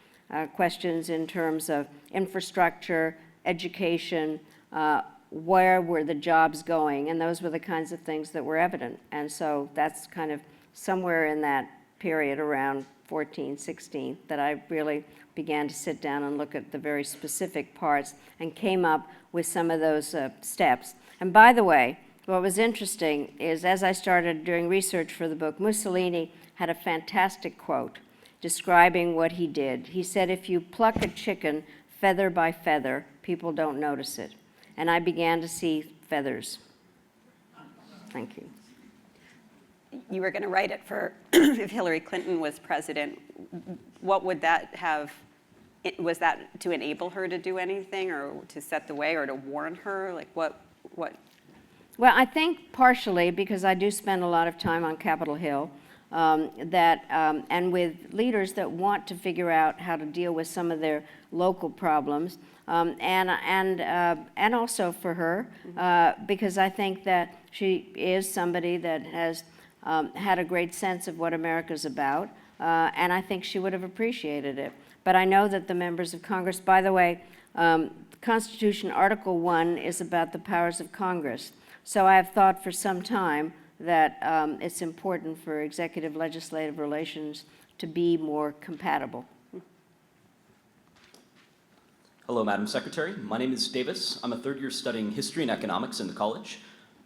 [SPEAKER 3] Questions in terms of infrastructure, education, where were the jobs going, and those were the kinds of things that were evident. And so that's kind of somewhere in that period around 14, 16 that I really began to sit down and look at the very specific parts and came up with some of those steps. And by the way, what was interesting is as I started doing research for the book, Mussolini had a fantastic quote describing what he did. He said, if you pluck a chicken feather by feather, people don't notice it. And I began to see feathers. Thank you.
[SPEAKER 4] You were going to write it for if Hillary Clinton was president. What would that have? Was that to enable her to do anything, or to set the way, or to warn her? Like what?
[SPEAKER 3] Well, I think partially because I do spend a lot of time on Capitol Hill, and with leaders that want to figure out how to deal with some of their local problems, and also for her, because I think that she is somebody that has had a great sense of what America's about, and I think she would have appreciated it. But I know that the members of Congress, by the way, Constitution Article 1 is about the powers of Congress. So I have thought for some time that it's important for executive legislative relations to be more compatible.
[SPEAKER 10] Hello, Madam Secretary. My name is Davis. I'm a third year studying history and economics in the college.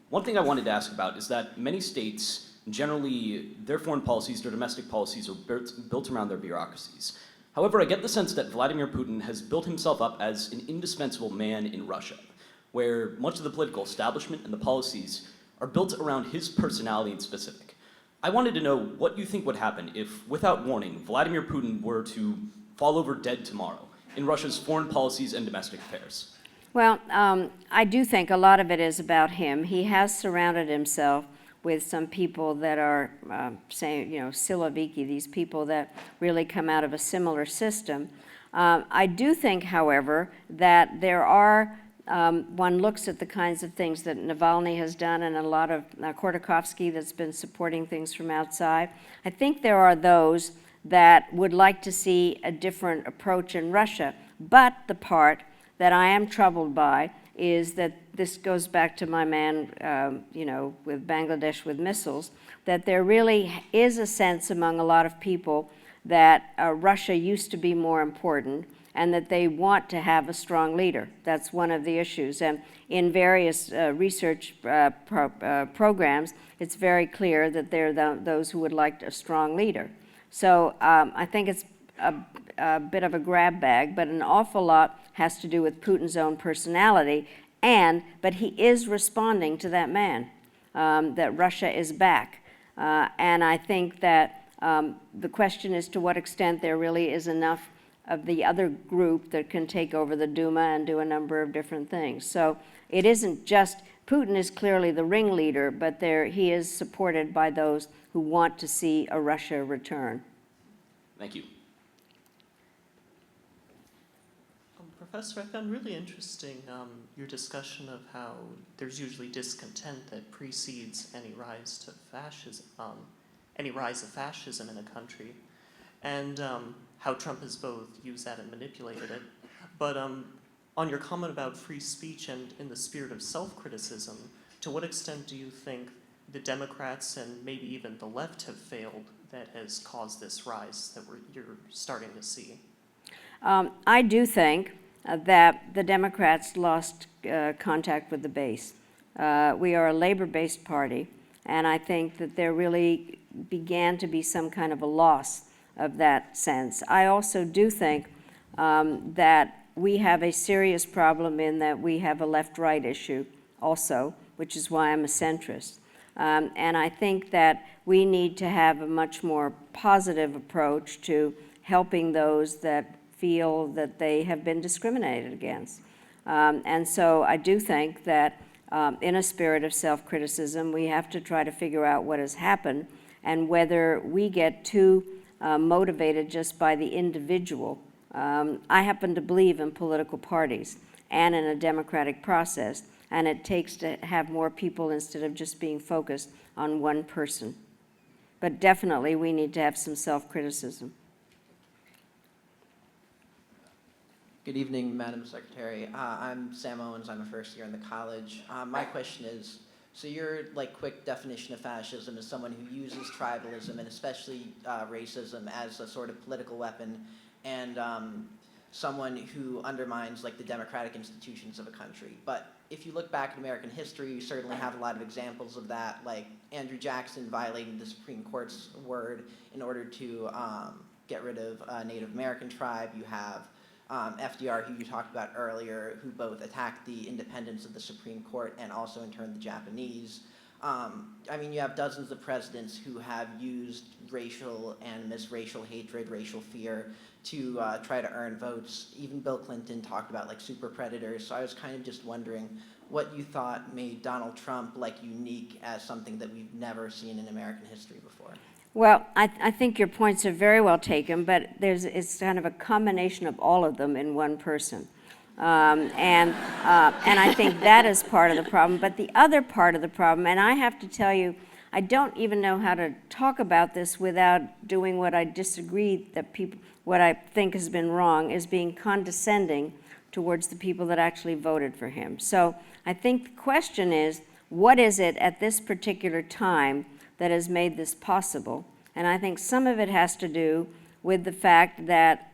[SPEAKER 10] One thing I wanted to ask about is that many states, generally, their foreign policies, their domestic policies are built around their bureaucracies. However, I get the sense that Vladimir Putin has built himself up as an indispensable man in Russia, where much of the political establishment and the policies are built around his personality in specific. I wanted to know what you think would happen if, without warning, Vladimir Putin were to fall over dead tomorrow in Russia's foreign policies and domestic affairs.
[SPEAKER 3] Well, I do think a lot of it is about him. He has surrounded himself with some people that are saying, Siloviki, these people that really come out of a similar system. I do think, however, that there are, one looks at the kinds of things that Navalny has done and a lot of Khodorkovsky that's been supporting things from outside. I think there are those that would like to see a different approach in Russia. But the part that I am troubled by is that this goes back to my man, with Bangladesh with missiles, that there really is a sense among a lot of people that Russia used to be more important and that they want to have a strong leader. That's one of the issues. And in various research programs, it's very clear that there are those who would like a strong leader. So I think it's a bit of a grab bag, but an awful lot has to do with Putin's own personality, but he is responding to that man, that Russia is back. And I think that the question is to what extent there really is enough of the other group that can take over the Duma and do a number of different things. So it isn't just, Putin is clearly the ringleader, but he is supported by those who want to see a Russia return.
[SPEAKER 10] Thank you.
[SPEAKER 11] Professor, I found really interesting your discussion of how there's usually discontent that precedes any rise of fascism in a country, and how Trump has both used that and manipulated it. But on your comment about free speech and in the spirit of self-criticism, to what extent do you think the Democrats and maybe even the left have failed that has caused this rise that you're starting to see?
[SPEAKER 3] I do think that the Democrats lost contact with the base. We are a labor-based party, and I think that there really began to be some kind of a loss of that sense. I also do think that we have a serious problem in that we have a left-right issue also, which is why I'm a centrist. And I think that we need to have a much more positive approach to helping those that feel that they have been discriminated against. And so I do think that in a spirit of self-criticism, we have to try to figure out what has happened and whether we get too motivated just by the individual. I happen to believe in political parties and in a democratic process, and it takes to have more people instead of just being focused on one person. But definitely we need to have some self-criticism.
[SPEAKER 12] Good evening, Madam Secretary. I'm Sam Owens. I'm a first year in the college. My question is, so your quick definition of fascism is someone who uses tribalism and especially racism as a sort of political weapon and someone who undermines like the democratic institutions of a country. But if you look back at American history, you certainly have a lot of examples of that, like Andrew Jackson violating the Supreme Court's word in order to get rid of a Native American tribe. You have FDR, who you talked about earlier, who both attacked the independence of the Supreme Court and also in turn the Japanese. I mean, you have dozens of presidents who have used racial animus, racial hatred, racial fear to try to earn votes. Even Bill Clinton talked about like super predators. So I was kind of just wondering what you thought made Donald Trump like unique as something that we've never seen in American history before.
[SPEAKER 3] Well, I think your points are very well taken, but it's kind of a combination of all of them in one person. And I think that is part of the problem. But the other part of the problem, and I have to tell you, I don't even know how to talk about this without doing what I disagree that what I think has been wrong, is being condescending towards the people that actually voted for him. So I think the question is, what is it at this particular time that has made this possible? And I think some of it has to do with the fact that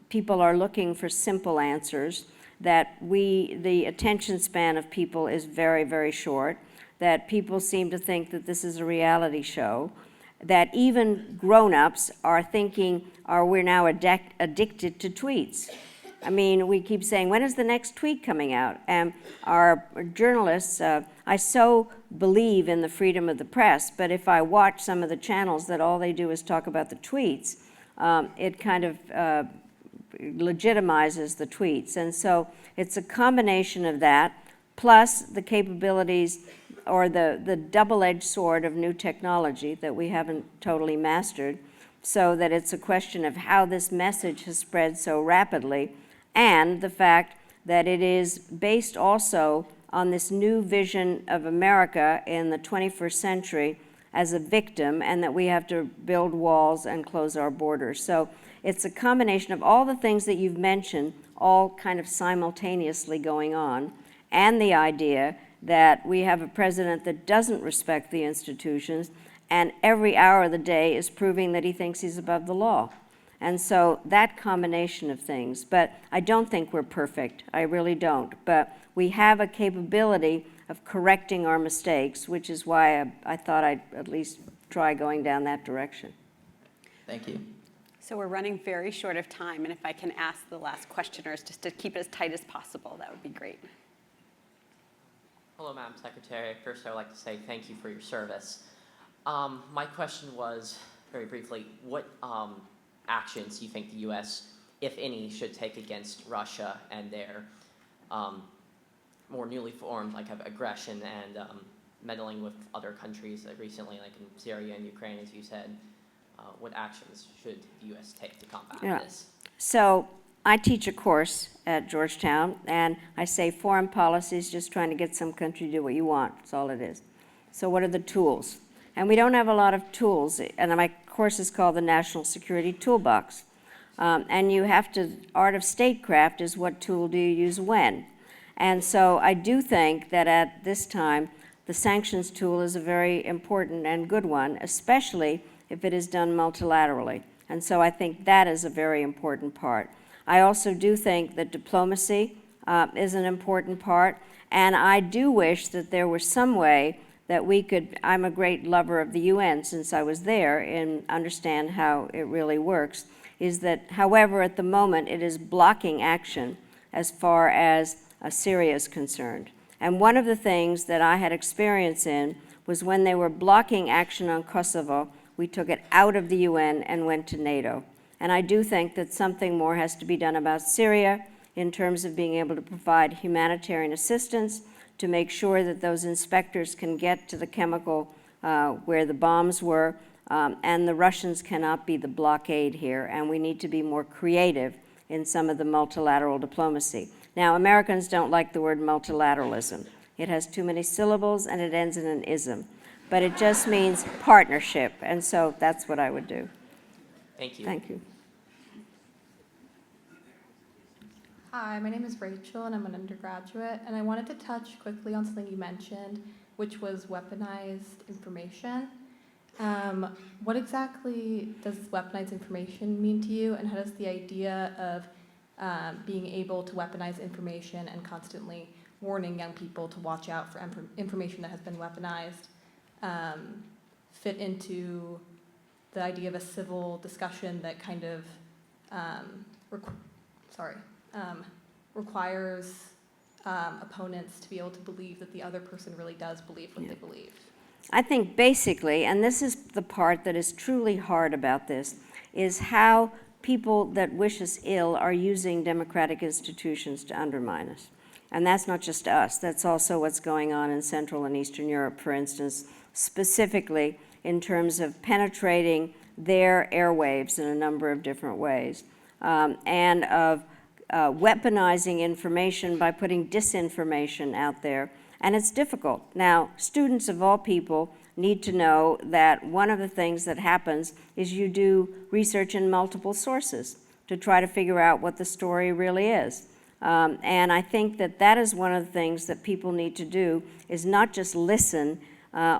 [SPEAKER 3] people are looking for simple answers, that the attention span of people is very, very short, that people seem to think that this is a reality show, that even grown-ups are thinking, we're now addicted to tweets. I mean, we keep saying, when is the next tweet coming out? And our journalists, I so believe in the freedom of the press, but if I watch some of the channels that all they do is talk about the tweets, it kind of legitimizes the tweets. And so it's a combination of that, plus the capabilities or the double-edged sword of new technology that we haven't totally mastered, so that it's a question of how this message has spread so rapidly, and the fact that it is based also on this new vision of America in the 21st century as a victim, and that we have to build walls and close our borders. So it's a combination of all the things that you've mentioned, all kind of simultaneously going on, and the idea that we have a president that doesn't respect the institutions, and every hour of the day is proving that he thinks he's above the law. And so that combination of things, but I don't think we're perfect, I really don't, but we have a capability of correcting our mistakes, which is why I thought I'd at least try going down that direction.
[SPEAKER 12] Thank you.
[SPEAKER 4] So we're running very short of time, and if I can ask the last questioners just to keep it as tight as possible, that would be great.
[SPEAKER 13] Hello, Madam Secretary. First, I'd like to say thank you for your service. My question was, very briefly, what actions do you think the U.S., if any, should take against Russia and their more newly formed like aggression and meddling with other countries recently, like in Syria and Ukraine, as you said? What actions should the U.S. take to combat this?
[SPEAKER 3] So I teach a course at Georgetown, and I say foreign policy is just trying to get some country to do what you want. That's all it is. So what are the tools? And we don't have a lot of tools, and my course is called the National Security Toolbox. And you have to, art of statecraft is what tool do you use when? And so I do think that at this time, the sanctions tool is a very important and good one, especially if it is done multilaterally. And so I think that is a very important part. I also do think that diplomacy is an important part, and I do wish that there was some way that we could, I'm a great lover of the UN since I was there and understand how it really works, is that, however, at the moment it is blocking action as far as Syria is concerned. And one of the things that I had experience in was when they were blocking action on Kosovo, we took it out of the UN and went to NATO. And I do think that something more has to be done about Syria in terms of being able to provide humanitarian assistance, to make sure that those inspectors can get to the chemical where the bombs were, and the Russians cannot be the blockade here, and we need to be more creative in some of the multilateral diplomacy. Now, Americans don't like the word multilateralism. It has too many syllables and it ends in an ism, but it just means partnership, and so that's what I would do.
[SPEAKER 13] Thank you.
[SPEAKER 3] Thank you.
[SPEAKER 14] Hi, my name is Rachel, and I'm an undergraduate, and I wanted to touch quickly on something you mentioned, which was weaponized information. What exactly does weaponized information mean to you, and how does the idea of being able to weaponize information and constantly warning young people to watch out for information that has been weaponized fit into the idea of a civil discussion that kind of requires opponents to be able to believe that the other person really does believe what they believe?
[SPEAKER 3] I think basically, and this is the part that is truly hard about this, is how people that wish us ill are using democratic institutions to undermine us. And that's not just us, that's also what's going on in Central and Eastern Europe, for instance, specifically in terms of penetrating their airwaves in a number of different ways, and of weaponizing information by putting disinformation out there. And it's difficult. Now, students of all people need to know that one of the things that happens is you do research in multiple sources to try to figure out what the story really is. And I think that that is one of the things that people need to do, is not just listen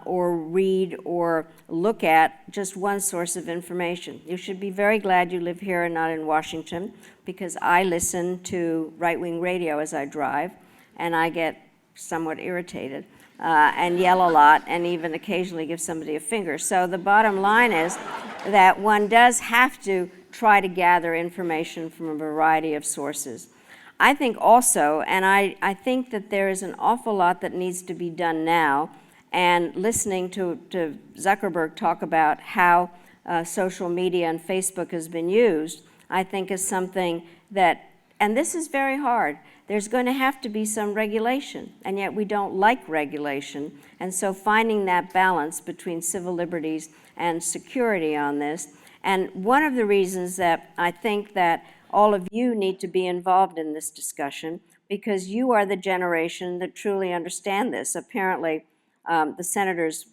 [SPEAKER 3] or read or look at just one source of information. You should be very glad you live here and not in Washington, because I listen to right-wing radio as I drive, and I get somewhat irritated and yell a lot and even occasionally give somebody a finger. So the bottom line is that one does have to try to gather information from a variety of sources. I think also, and I think that there is an awful lot that needs to be done now, and listening to Zuckerberg talk about how social media and Facebook has been used, I think is something that, and this is very hard, there's going to have to be some regulation, and yet we don't like regulation. And so finding that balance between civil liberties and security on this. And one of the reasons that I think that all of you need to be involved in this discussion, because you are the generation that truly understand this. Apparently, the senators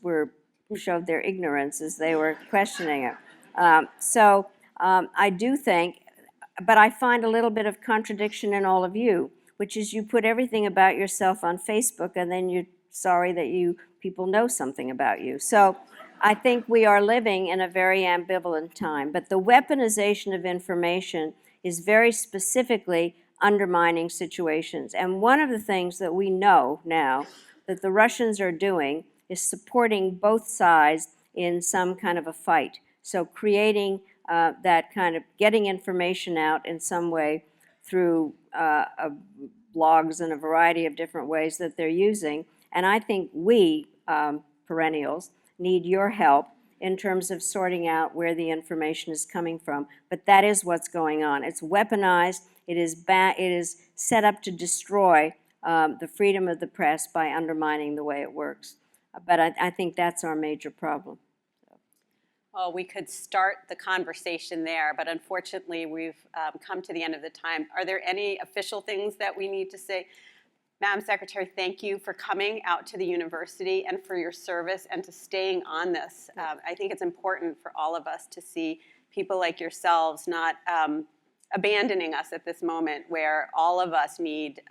[SPEAKER 3] showed their ignorance as they were questioning it. I do think, but I find a little bit of contradiction in all of you, which is you put everything about yourself on Facebook and then you're sorry that people know something about you. So I think we are living in a very ambivalent time, but the weaponization of information is very specifically undermining situations. And one of the things that we know now that the Russians are doing is supporting both sides in some kind of a fight. So creating that kind of getting information out in some way through blogs and a variety of different ways that they're using. And I think we, perennials, need your help in terms of sorting out where the information is coming from. But that is what's going on. It's weaponized. It is set up to destroy the freedom of the press by undermining the way it works. But I think that's our major problem.
[SPEAKER 4] Well, we could start the conversation there, but unfortunately we've come to the end of the time. Are there any official things that we need to say? Madam Secretary, thank you for coming out to the university and for your service and to staying on this. I think it's important for all of us to see people like yourselves not abandoning us at this moment, where all of us need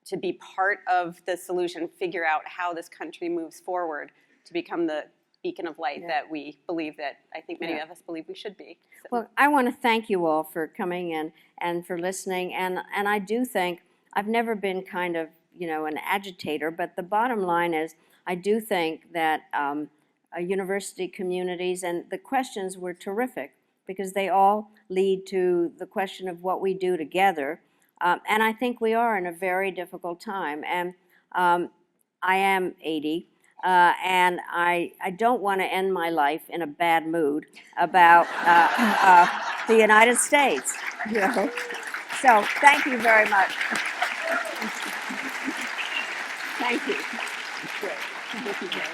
[SPEAKER 4] to be part of the solution, figure out how this country moves forward to become the beacon of light that we believe that I think many of us believe we should be. So.
[SPEAKER 3] Well, I want to thank you all for coming in and for listening. And I do think I've never been kind of, an agitator, but the bottom line is I do think that university communities and the questions were terrific because they all lead to the question of what we do together. And I think we are in a very difficult time. And I am 80. And I don't want to end my life in a bad mood about the United States. So thank you very much. Thank you. Great.